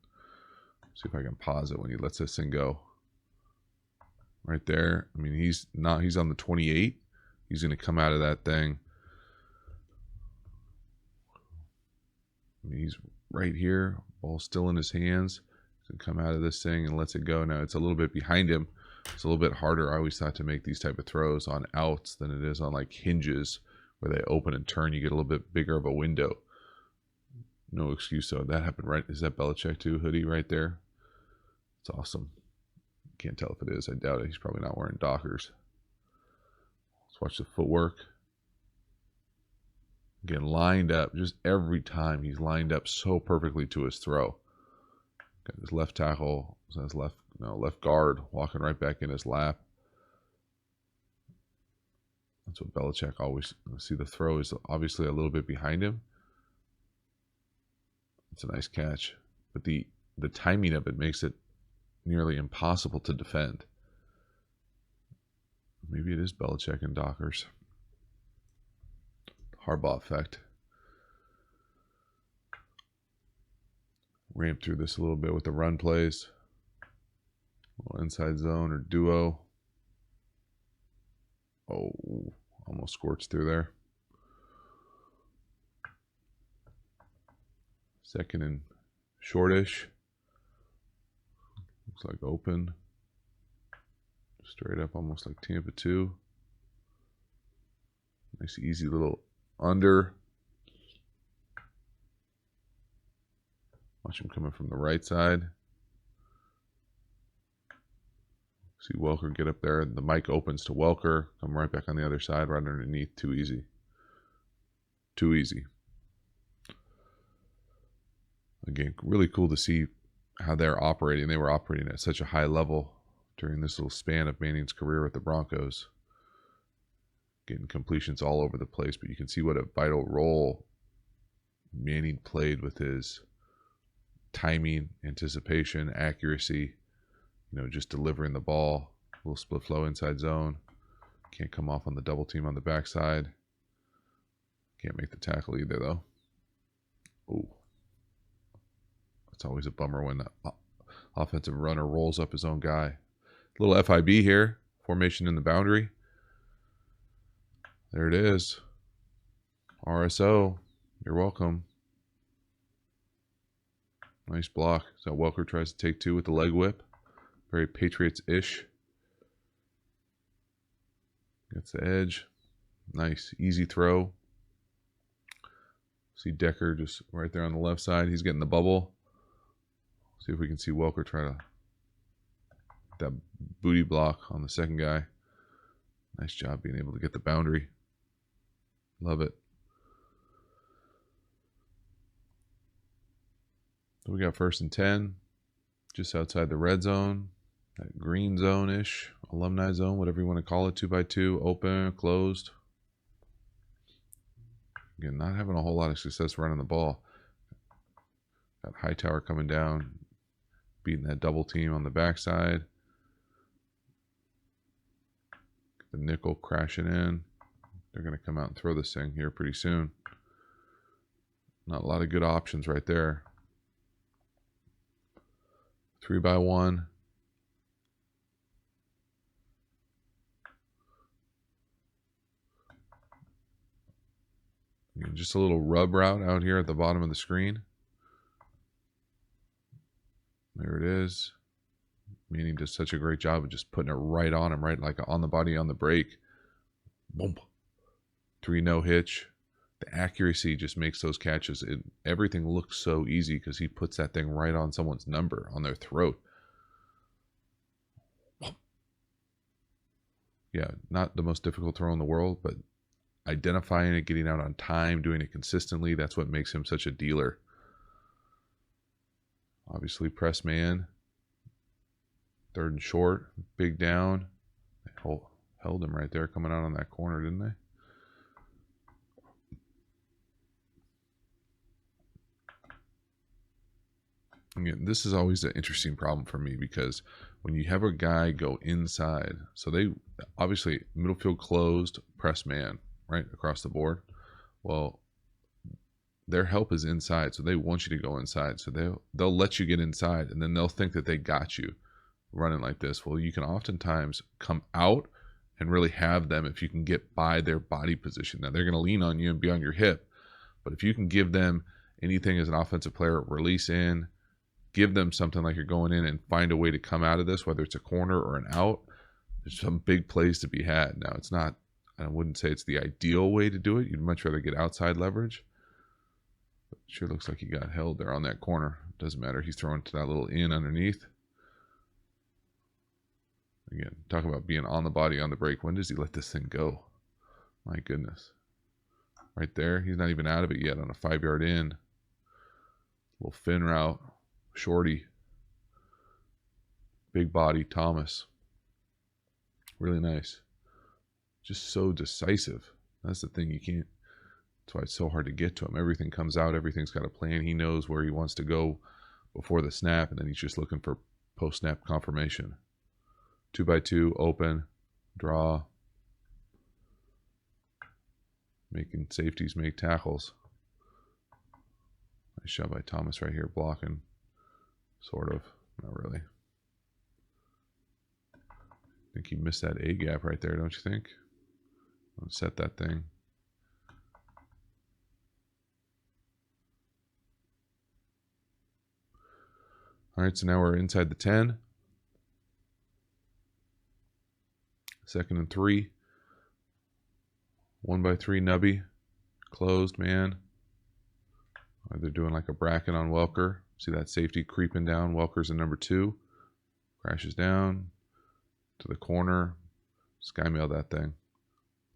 See if I can pause it when he lets this thing go. Right there. I mean, he's on the 28. He's going to come out of that thing. I mean, he's right here. Ball still in his hands. He's going to come out of this thing and lets it go. Now, it's a little bit behind him. It's a little bit harder. I always thought to make these type of throws on outs than it is on like hinges where they open and turn. You get a little bit bigger of a window. No excuse. So that happened right. Is that Belichick too? Hoodie right there. It's awesome. Can't tell if it is. I doubt it. He's probably not wearing Dockers. Let's watch the footwork. Again, lined up. Just every time he's lined up so perfectly to his throw. Got his left tackle, his left guard walking right back in his lap. That's what Belichick always see. The throw is obviously a little bit behind him. It's a nice catch, but the timing of it makes it nearly impossible to defend. Maybe it is Belichick and Dockers. Harbaugh effect. Ramp through this a little bit with the run plays. A little inside zone or duo. Oh, almost squirts through there. Second and shortish. Looks like open. Straight up, almost like Tampa 2. Nice, easy little under. Watch him coming from the right side. See Welker get up there. The mic opens to Welker. Come right back on the other side, right underneath. Too easy. Too easy. Again, really cool to see how they're operating. They were operating at such a high level during this little span of Manning's career with the Broncos. Getting completions all over the place, but you can see what a vital role Manning played with his timing, anticipation, accuracy, just delivering the ball. A little split flow inside zone. Can't come off on the double team on the backside. Can't make the tackle either, though. Ooh. It's always a bummer when the offensive runner rolls up his own guy. Little FIB here. Formation in the boundary. There it is. RSO. You're welcome. Nice block. So Welker tries to take 2 with the leg whip. Very Patriots-ish. Gets the edge. Nice. Easy throw. See Decker just right there on the left side. He's getting the bubble. See if we can see Welker try to that booty block on the second guy. Nice job being able to get the boundary. Love it. So we got 1st and 10, just outside the red zone, that green zone-ish, alumni zone, whatever you want to call it, 2x2, open, closed. Again, not having a whole lot of success running the ball. Got Hightower coming down, beating that double team on the backside. The nickel crashing in. They're going to come out and throw this thing here pretty soon. Not a lot of good options right there. 3-by-1. Again, just a little rub route out here at the bottom of the screen. There it is. Manning does such a great job of just putting it right on him, right like on the body on the break. Boom. 3 no hitch. The accuracy just makes those catches. Everything looks so easy because he puts that thing right on someone's number, on their throat. Yeah, not the most difficult throw in the world, but identifying it, getting out on time, doing it consistently, that's what makes him such a dealer. Obviously, press man. 3rd and short. Big down. They held him right there coming out on that corner, didn't they? Again, this is always an interesting problem for me because when you have a guy go inside, so they obviously middle field closed, press man, right across the board. Well, their help is inside, so they want you to go inside. So they'll let you get inside, and then they'll think that they got you running like this. Well, you can oftentimes come out and really have them if you can get by their body position. Now, they're going to lean on you and be on your hip, but if you can give them anything as an offensive player, release in, give them something like you're going in and find a way to come out of this, whether it's a corner or an out, there's some big plays to be had. Now, it's not, I wouldn't say it's the ideal way to do it. You'd much rather get outside leverage. But it sure looks like he got held there on that corner. Doesn't matter. He's throwing to that little in underneath. Again, talk about being on the body on the break. When does he let this thing go? My goodness. Right there. He's not even out of it yet on a 5-yard in. Little fin route. Shorty. Big body. Thomas. Really nice. Just so decisive. That's the thing. You can't. That's why it's so hard to get to him. Everything comes out. Everything's got a plan. He knows where he wants to go before the snap, and then he's just looking for post-snap confirmation. 2x2, open, draw. Making safeties make tackles. Nice shot by Thomas right here, blocking. Sort of. Not really. I think he missed that A gap right there, don't you think? Let's set that thing. All right, so now we're inside the 10. 2nd and 3. 1x3 Nubby. Closed, man. They're doing like a bracket on Welker. See that safety creeping down. Welker's in number 2. Crashes down to the corner. Sky mailed that thing.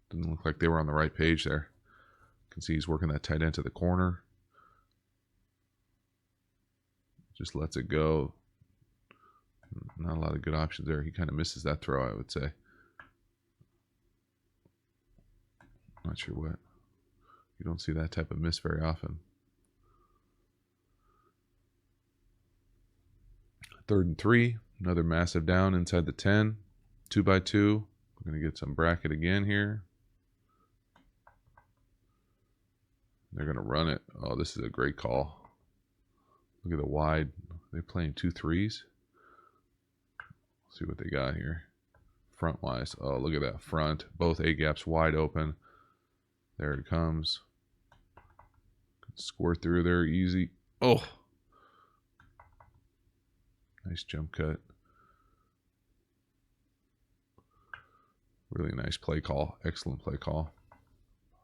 Didn't look like they were on the right page there. You can see he's working that tight end to the corner. Just lets it go. Not a lot of good options there. He kind of misses that throw, I would say. Not sure what. You don't see that type of miss very often. 3rd and 3. Another massive down inside the 10. 2x2. We're going to get some bracket again here. They're going to run it. Oh, this is a great call. Look at the wide. They're playing 2-3s. See what they got here. Front wise. Oh, look at that front. Both A gaps wide open. There it comes. Squirt through there easy. Oh. Nice jump cut. Really nice play call. Excellent play call.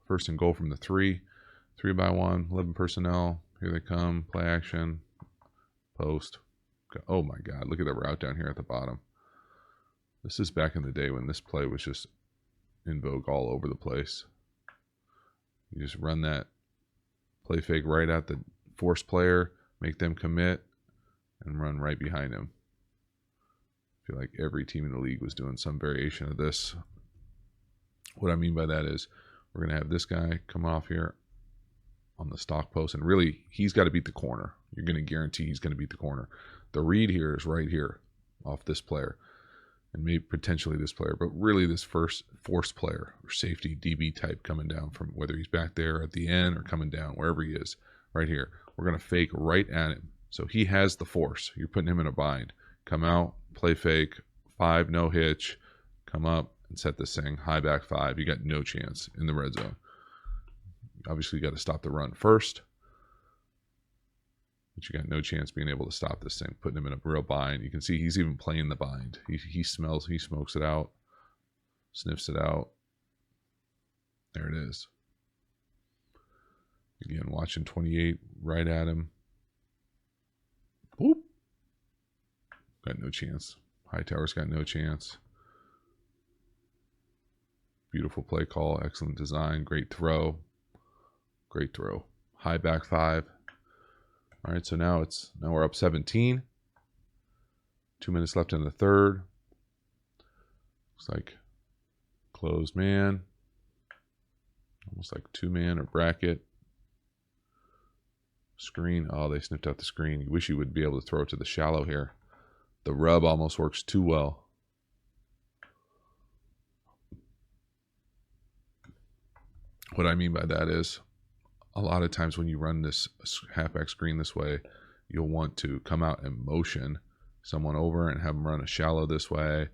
1st and goal from the 3. 3x1. 11 personnel. Here they come. Play action. Post. Oh my God. Look at the route down here at the bottom. This is back in the day when this play was just in vogue all over the place. You just run that play fake right at the force player, make them commit, and run right behind him. I feel like every team in the league was doing some variation of this. What I mean by that is we're going to have this guy come off here on the stock post, and really he's got to beat the corner. You're going to guarantee he's going to beat the corner. The read here is right here off this player, and maybe potentially this player, but really this first force player or safety DB type coming down from whether he's back there at the end or coming down, wherever he is, right here. We're going to fake right at him. So he has the force. You're putting him in a bind. Come out, play fake, 5, no hitch, come up and set this thing, high back 5. You got no chance in the red zone. Obviously, you got to stop the run first. But you got no chance being able to stop this thing, putting him in a real bind. You can see he's even playing the bind. He smokes it out, sniffs it out. There it is. Again, watching 28 right at him. Boop. Got no chance. Hightower's got no chance. Beautiful play call. Excellent design. Great throw. Great throw. High back 5. All right, so now we're up 17. 2 minutes left in the 3rd. Looks like closed man. Almost like 2-man or bracket. Screen. Oh, they sniffed out the screen. You wish you would be able to throw it to the shallow here. The rub almost works too well. What I mean by that is a lot of times when you run this halfback screen this way, you'll want to come out and motion someone over and have them run a shallow this way,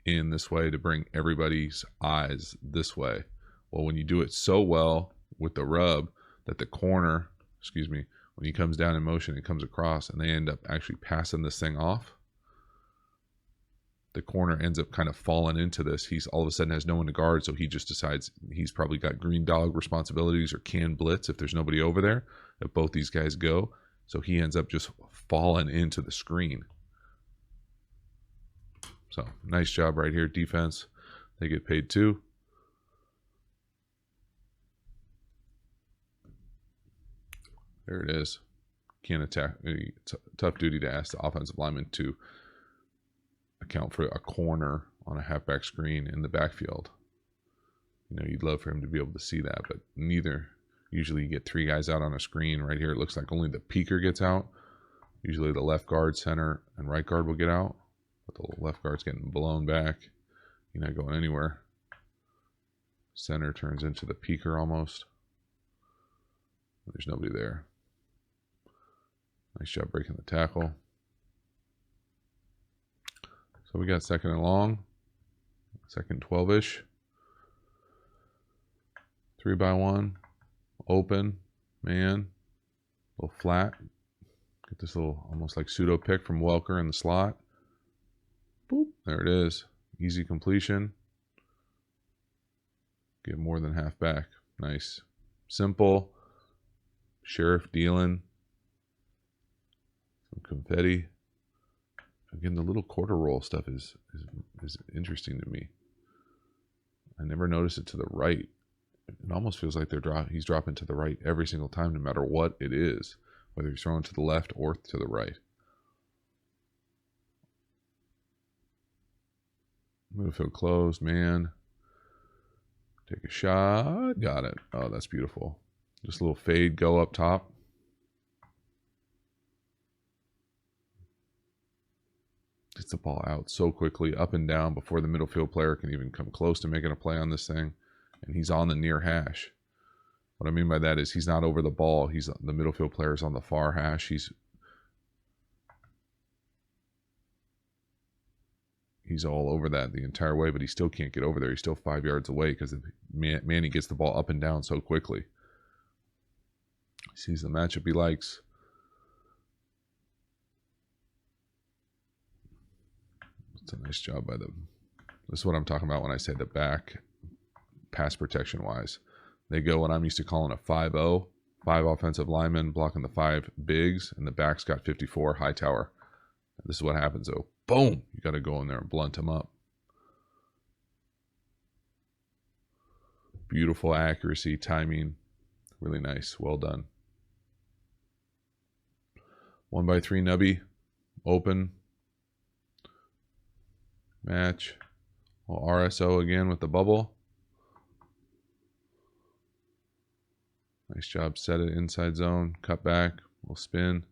in this way to bring everybody's eyes this way. Well, when you do it so well with the rub that the corner, when he comes down in motion, it comes across and they end up actually passing this thing off. The corner ends up kind of falling into this. He's all of a sudden has no one to guard, so he just decides he's probably got green dog responsibilities or can blitz if there's nobody over there, if both these guys go. So he ends up just falling into the screen. So nice job right here, defense. They get paid too. There it is. Can't attack. It's a tough duty to ask the offensive lineman to account for a corner on a halfback screen in the backfield. You know, you'd love for him to be able to see that, but neither. Usually you get 3 guys out on a screen. Right here, it looks like only the peeker gets out. Usually the left guard, center, and right guard will get out. But the left guard's getting blown back. You're not going anywhere. Center turns into the peeker almost. There's nobody there. Nice job breaking the tackle. So we got second and long. Second 12-ish. 3-by-1. Open. Man. A little flat. Get this little almost like pseudo pick from Welker in the slot. Boop. There it is. Easy completion. Get more than half back. Nice. Simple. Sheriff dealing. Some confetti. Again, the little quarter roll stuff is interesting to me. I never noticed it to the right. It almost feels like he's dropping to the right every single time, no matter what it is, whether he's throwing to the left or to the right. Midfield closed, man. Take a shot. Got it. Oh, that's beautiful. Just a little fade, go up top. Gets the ball out so quickly, up and down, before the middle field player can even come close to making a play on this thing. And he's on the near hash. What I mean by that is he's not over the ball. The middle field player is on the far hash. He's all over that the entire way, but he still can't get over there. He's still 5 yards away because Manny gets the ball up and down so quickly. He sees the matchup he likes. It's a nice job by them. This is what I'm talking about when I say the back pass protection wise. They go what I'm used to calling a 5-0. 5 offensive linemen blocking the 5 bigs, and the back's got 54 high tower. This is what happens though. Boom! You got to go in there and blunt them up. Beautiful accuracy, timing. Really nice. Well done. 1-by-3 nubby. Open. Match. Well, RSO again with the bubble. Nice job. Set it inside zone. Cut back. We'll spin.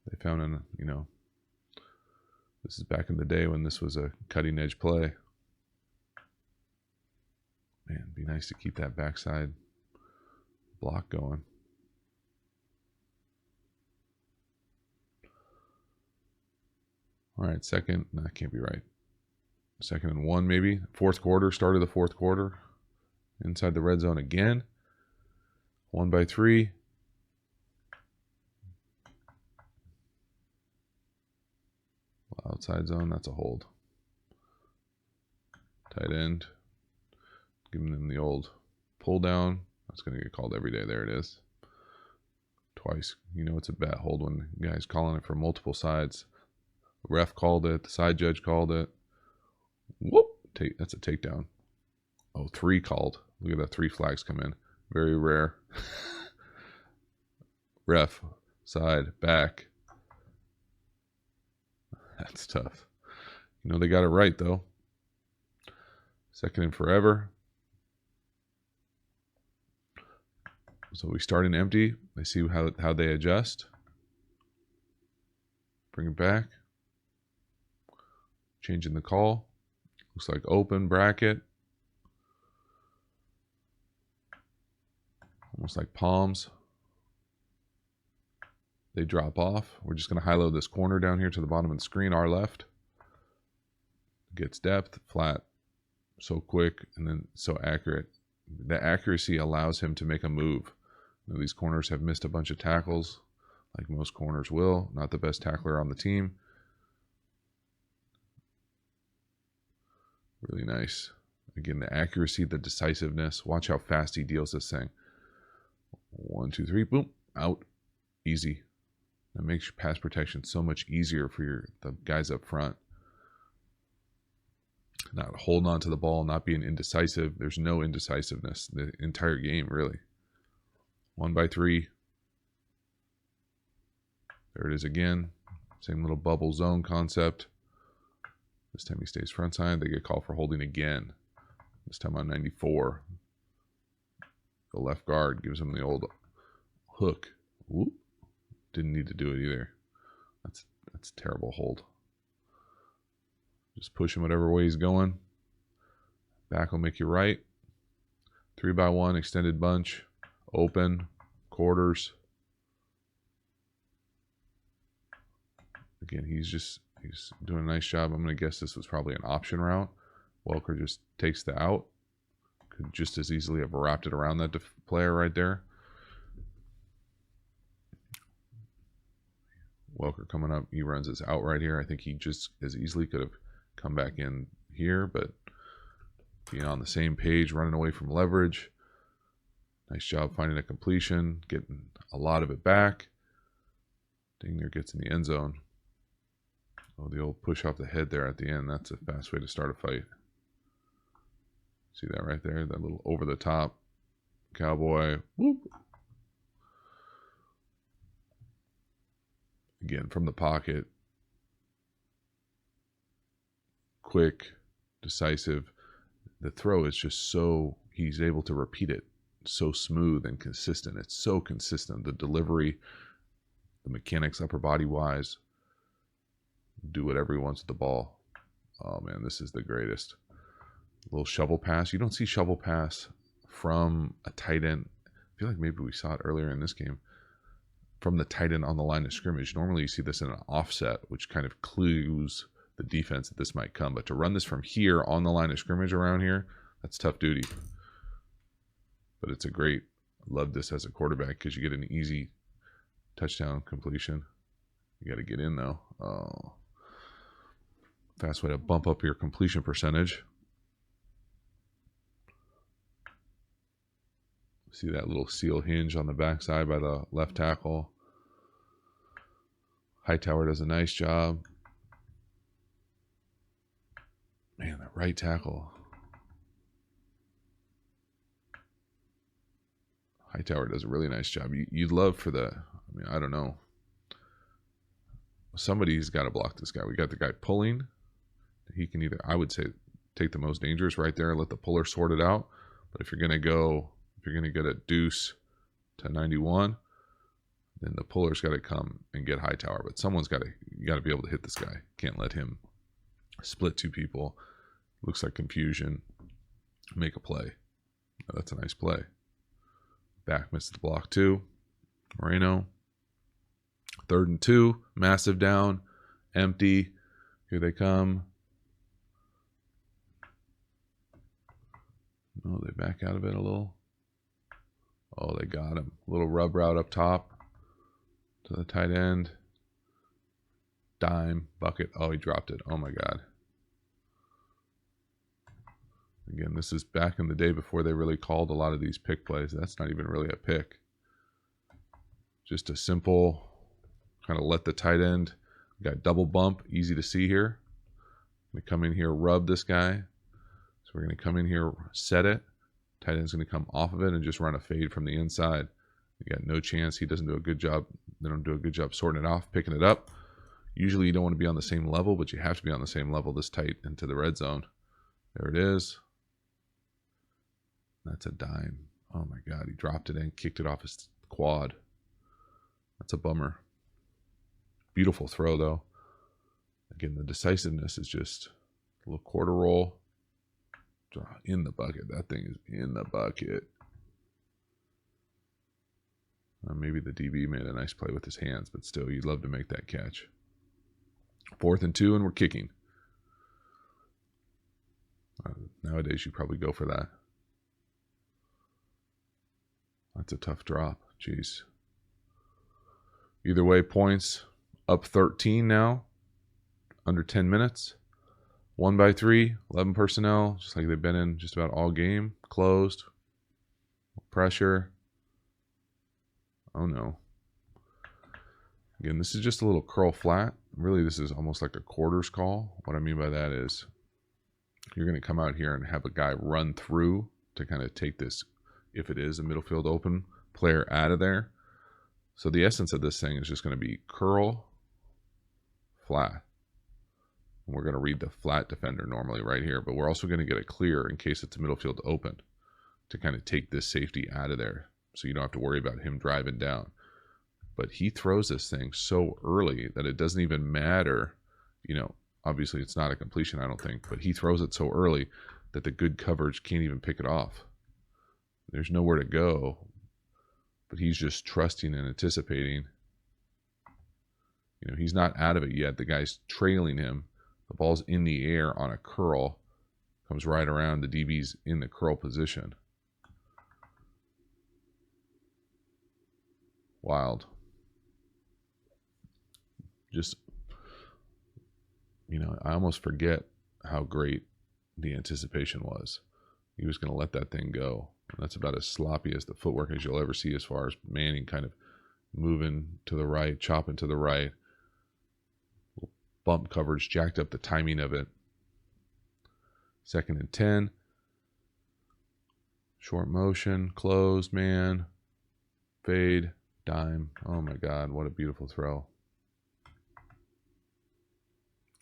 They found an, this is back in the day when this was a cutting edge play. Man, it'd be nice to keep that backside block going. All right, second. No, that can't be right. 2nd and 1 maybe. 4th quarter. Start of the 4th quarter. Inside the red zone again. 1-by-3. Outside zone. That's a hold. Tight end. Giving them the old pull down. That's going to get called every day. There it is. Twice. You know it's a bad hold when the guy's calling it from multiple sides. The ref called it. The side judge called it. Whoop! That's a takedown. Oh, 3 called. Look at that, 3 flags come in. Very rare. Ref, side, back. That's tough. They got it right though. 2nd and forever. So we start in empty. They see how they adjust. Bring it back. Changing the call. Looks like open bracket. Almost like palms. They drop off. We're just going to high-load this corner down here to the bottom of the screen, our left. Gets depth, flat, so quick, and then so accurate. The accuracy allows him to make a move. These corners have missed a bunch of tackles, like most corners will. Not the best tackler on the team. Really nice. Again, the accuracy, the decisiveness. Watch how fast he deals this thing. 1, 2, 3, boom, out. Easy. That makes your pass protection so much easier for the guys up front. Not holding on to the ball, not being indecisive. There's no indecisiveness the entire game, really. 1-by-3. There it is again. Same little bubble zone concept. This time he stays front side. They get called for holding again. This time on 94. The left guard gives him the old hook. Whoop. Didn't need to do it either. That's a terrible hold. Just push him whatever way he's going. Back will make you right. 3x1 extended bunch. Open. Quarters. Again, he's doing a nice job. I'm going to guess this was probably an option route. Welker just takes the out. Could just as easily have wrapped it around that player right there. Welker coming up. He runs his out right here. I think he just as easily could have come back in here, but being on the same page, running away from leverage. Nice job finding a completion, getting a lot of it back. Dang near gets in the end zone. Oh, the old push off the head there at the end. That's a fast way to start a fight. See that right there? That little over the top cowboy. Whoop. Again, from the pocket. Quick, decisive. The throw is just so, he's able to repeat it. So smooth and consistent. It's so consistent. The delivery, the mechanics upper body wise. Do whatever he wants with the ball. Oh man, this is the greatest. A little shovel pass. You don't see shovel pass from a tight end. I feel like maybe we saw it earlier in this game. From the tight end on the line of scrimmage. Normally you see this in an offset, which kind of clues the defense that this might come. But to run this from here on the line of scrimmage around here, that's tough duty. But it's a great, I love this as a quarterback because you get an easy touchdown completion. You got to get in though. Oh. Fast way to bump up your completion percentage. See that little seal hinge on the backside by the left tackle. Hightower does a nice job. Man, that right tackle. Hightower does a really nice job. You'd love for the, I mean, I don't know. Somebody's got to block this guy. We got the guy pulling. He can either, I would say, take the most dangerous right there and let the puller sort it out. But if you're going to get a deuce to 91, then the puller's got to come and get Hightower. But someone's got to, you got to be able to hit this guy. Can't let him split two people. Looks like confusion. Make a play. Oh, that's a nice play. Back missed the block too. Moreno. 3rd and 2. Massive down. Empty. Here they come. Oh, they back out of it a little. Oh, they got him. A little rub route up top to the tight end. Dime. Bucket. Oh, he dropped it. Oh, my God. Again, this is back in the day before they really called a lot of these pick plays. That's not even really a pick. Just a simple kind of let the tight end. We got double bump. Easy to see here. We come in here, rub this guy. So we're going to come in here, set it. Tight end's going to come off of it and just run a fade from the inside. You got no chance. He doesn't do a good job. They don't do a good job sorting it off, picking it up. Usually you don't want to be on the same level, but you have to be on the same level this tight into the red zone. There it is. That's a dime. Oh my God, he dropped it in, kicked it off his quad. That's a bummer. Beautiful throw though. Again, the decisiveness is just a little quarter roll. In the bucket. That thing is in the bucket. Maybe the DB made a nice play with his hands, but still, you'd love to make that catch. 4th and 2, and we're kicking. Nowadays, you probably go for that. That's a tough drop. Jeez. Either way, points up 13 now. Under 10 minutes. 1-by-3, 11 personnel, just like they've been in just about all game. Closed. Pressure. Oh no. Again, this is just a little curl flat. Really, this is almost like a quarters call. What I mean by that is you're going to come out here and have a guy run through to kind of take this, if it is a middle field open, player out of there. So the essence of this thing is just going to be curl, flat. And we're going to read the flat defender normally right here, but we're also going to get a clear in case it's a middle field open to kind of take this safety out of there so you don't have to worry about him driving down. But he throws this thing so early that it doesn't even matter. You know, obviously it's not a completion, I don't think, but he throws it so early that the good coverage can't even pick it off. There's nowhere to go, but he's just trusting and anticipating. You know, he's not out of it yet. The guy's trailing him. The ball's in the air on a curl. Comes right around. The DB's in the curl position. Wild. Just, you know, I almost forget how great the anticipation was. He was going to let that thing go. And that's about as sloppy as the footwork as you'll ever see as far as Manning kind of moving to the right, chopping to the right. Bump coverage, jacked up the timing of it. 2nd and 10. Short motion, closed man, fade, dime. Oh my God, what a beautiful throw.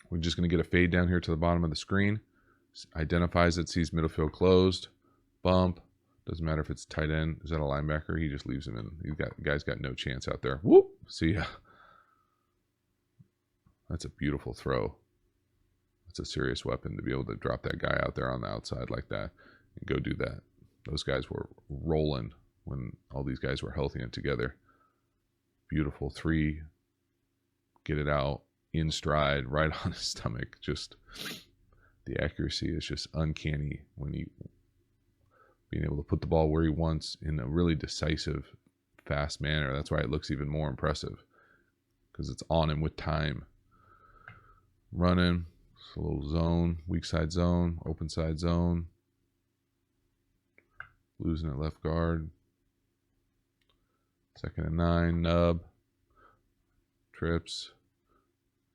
We're just going to get a fade down here to the bottom of the screen. Identifies it, sees middle field closed. Bump. Doesn't matter if it's tight end. Is that a linebacker? He just leaves him in. The guy's got no chance out there. Whoop. See ya. That's a beautiful throw. That's a serious weapon to be able to drop that guy out there on the outside like that and go do that. Those guys were rolling when all these guys were healthy and together. Beautiful 3. Get it out in stride, right on his stomach. Just the accuracy is just uncanny when he being able to put the ball where he wants in a really decisive, fast manner. That's why it looks even more impressive because it's on him with time. Running, it's a little zone, weak side zone, open side zone. Losing at left guard. 2nd and 9, nub. Trips.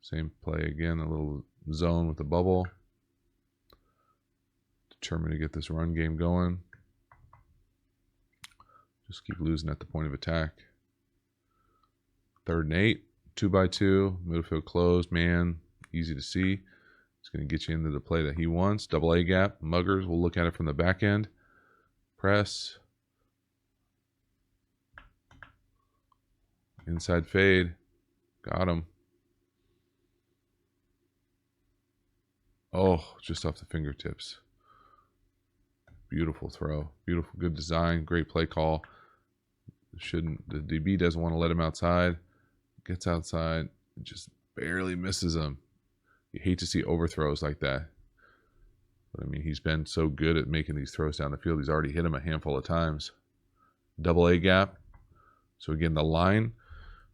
Same play again, a little zone with the bubble. Determined to get this run game going. Just keep losing at the point of attack. 3rd and 8, 2x2, middle field closed, man, easy to see. It's going to get you into the play that he wants. Double A gap, muggers. We'll look at it from the back end. Press. Inside fade. Got him. Oh, just off the fingertips. Beautiful throw. Beautiful, good design. Great play call. The DB doesn't want to let him outside. Gets outside. Just barely misses him. You hate to see overthrows like that. But I mean, he's been so good at making these throws down the field. He's already hit him a handful of times. Double A gap. So again, the line,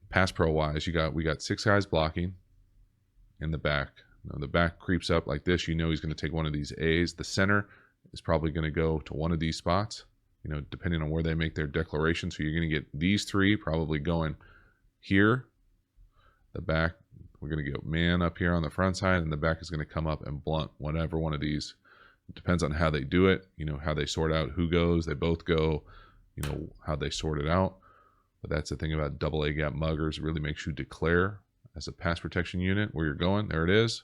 pass pro wise, we got 6 guys blocking in the back. Now the back creeps up like this. You know he's going to take one of these A's. The center is probably going to go to one of these spots, you know, depending on where they make their declaration. So you're going to get these 3 probably going here. The back, we're going to get man up here on the front side, and the back is going to come up and blunt whatever one of these. It depends on how they do it, you know, how they sort out who goes. They both go, you know, how they sort it out. But that's the thing about double A gap muggers. It really makes you declare as a pass protection unit where you're going. There it is.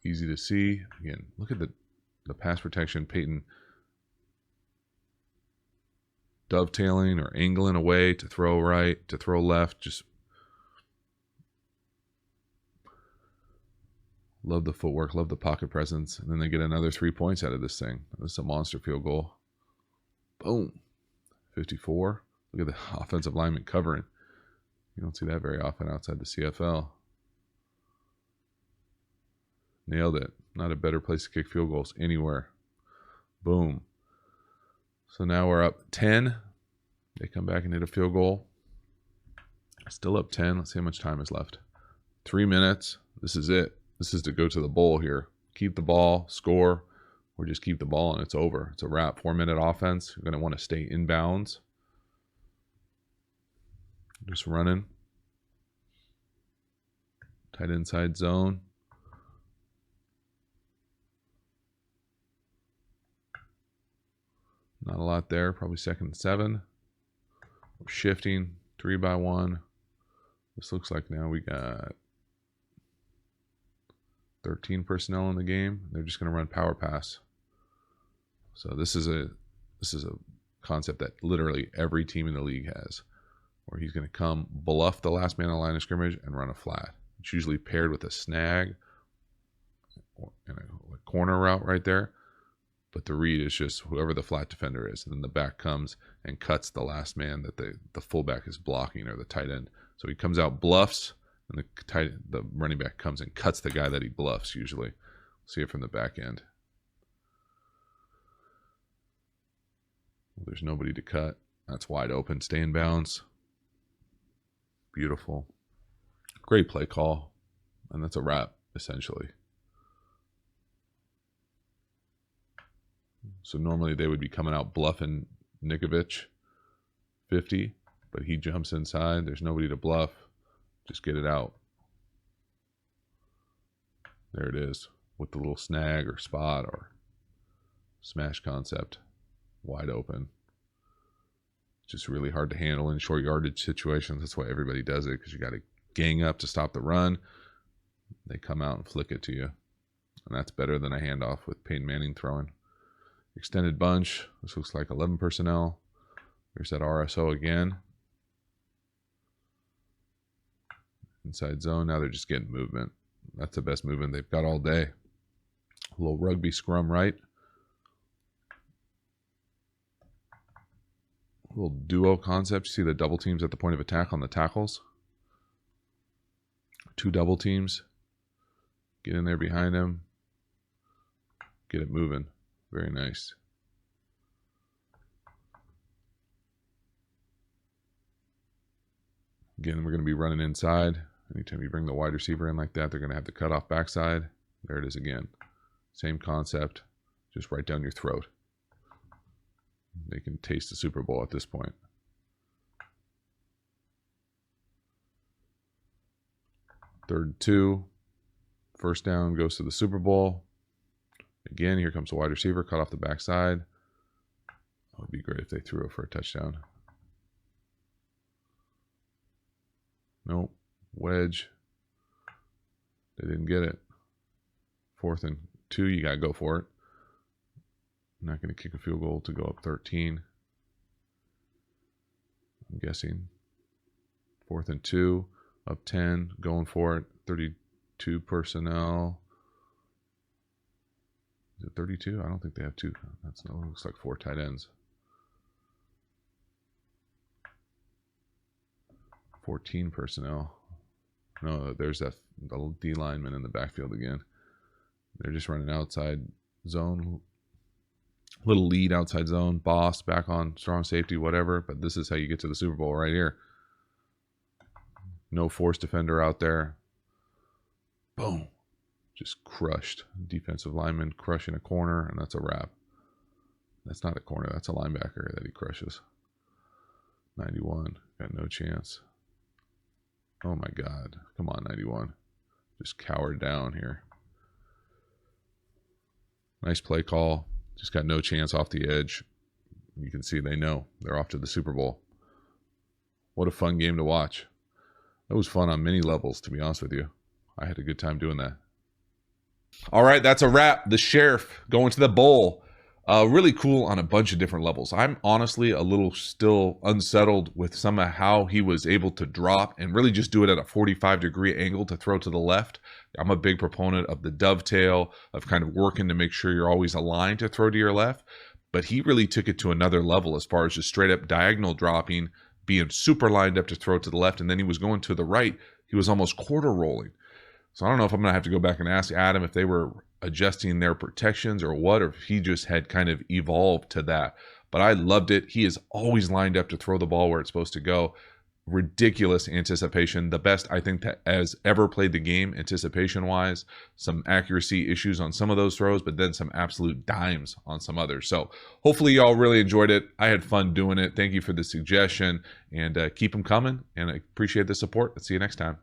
Easy to see. Again, look at the pass protection. Peyton dovetailing or angling away to throw right, to throw left. Just love the footwork, love the pocket presence. And then they get another 3 points out of this thing. This is a monster field goal. Boom. 54. Look at the offensive lineman covering. You don't see that very often outside the CFL. Nailed it. Not a better place to kick field goals anywhere. Boom. So now we're up 10. They come back and hit a field goal. Still up 10. Let's see how much time is left. 3 minutes. This is it. This is to go to the bowl here. Keep the ball, score, or just keep the ball and it's over. It's a wrap. 4-minute offense. You're going to want to stay in bounds. Just running. Tight inside zone. Not a lot there. Probably 2nd and 7. We're shifting 3 by 1. This looks like now we got 13 personnel in the game. They're just going to run power pass. So this is a concept that literally every team in the league has, where he's going to come bluff the last man on the line of scrimmage and run a flat. It's usually paired with a snag and a corner route right there. But the read is just whoever the flat defender is. And then the back comes and cuts the last man that the fullback is blocking, or the tight end. So he comes out, bluffs, and the running back comes and cuts the guy that he bluffs usually. See it from the back end. There's nobody to cut. That's wide open. Stay in bounds. Beautiful. Great play call. And that's a wrap, essentially. So normally they would be coming out bluffing Nikovich 50, but he jumps inside. There's nobody to bluff. Just get it out. There it is, with the little snag or spot or smash concept. Wide open. Just really hard to handle in short yardage situations. That's why everybody does it, because you got to gang up to stop the run. They come out and flick it to you. And that's better than a handoff with Peyton Manning throwing. Extended bunch. This looks like 11 personnel. There's that RSO again. Inside zone. Now they're just getting movement. That's the best movement they've got all day. A little rugby scrum right. A little duo concept. You see the double teams at the point of attack on the tackles. 2 double teams. Get in there behind them. Get it moving. Very nice. Again, we're going to be running inside. Anytime you bring the wide receiver in like that, they're going to have to cut off backside. There it is again. Same concept, just right down your throat. They can taste the Super Bowl at this point. Third and 2. First down goes to the Super Bowl. Again, here comes the wide receiver, cut off the backside. It would be great if they threw it for a touchdown. Nope. Wedge. They didn't get it. 4th and 2, you got to go for it. I'm not going to kick a field goal to go up 13. I'm guessing. 4th and 2, up 10, going for it. 32 personnel. Is it 32? I don't think they have 2. That looks like 4 tight ends. 14 personnel. No, there's the D lineman in the backfield again. They're just running outside zone. Little lead outside zone. Boss back on strong safety, whatever. But this is how you get to the Super Bowl right here. No force defender out there. Boom. Just crushed. Defensive lineman crushing a corner, and that's a wrap. That's not a corner. That's a linebacker that he crushes. 91. Got no chance. Oh, my God. Come on, 91. Just cowered down here. Nice play call. Just got no chance off the edge. You can see they know. They're off to the Super Bowl. What a fun game to watch. That was fun on many levels, to be honest with you. I had a good time doing that. All right, that's a wrap. The Sheriff going to the bowl. Really cool on a bunch of different levels. I'm honestly a little still unsettled with some of how he was able to drop and really just do it at a 45-degree angle to throw to the left. I'm a big proponent of the dovetail, of kind of working to make sure you're always aligned to throw to your left. But he really took it to another level as far as just straight up diagonal dropping, being super lined up to throw to the left. And then he was going to the right. He was almost quarter rolling. So I don't know if I'm going to have to go back and ask Adam if they were adjusting their protections or what, or if he just had kind of evolved to that. But I loved it. He is always lined up to throw the ball where it's supposed to go. Ridiculous anticipation. The best, I think, that has ever played the game anticipation-wise. Some accuracy issues on some of those throws, but then some absolute dimes on some others. So hopefully y'all really enjoyed it. I had fun doing it. Thank you for the suggestion, and keep them coming, and I appreciate the support. Let's see you next time.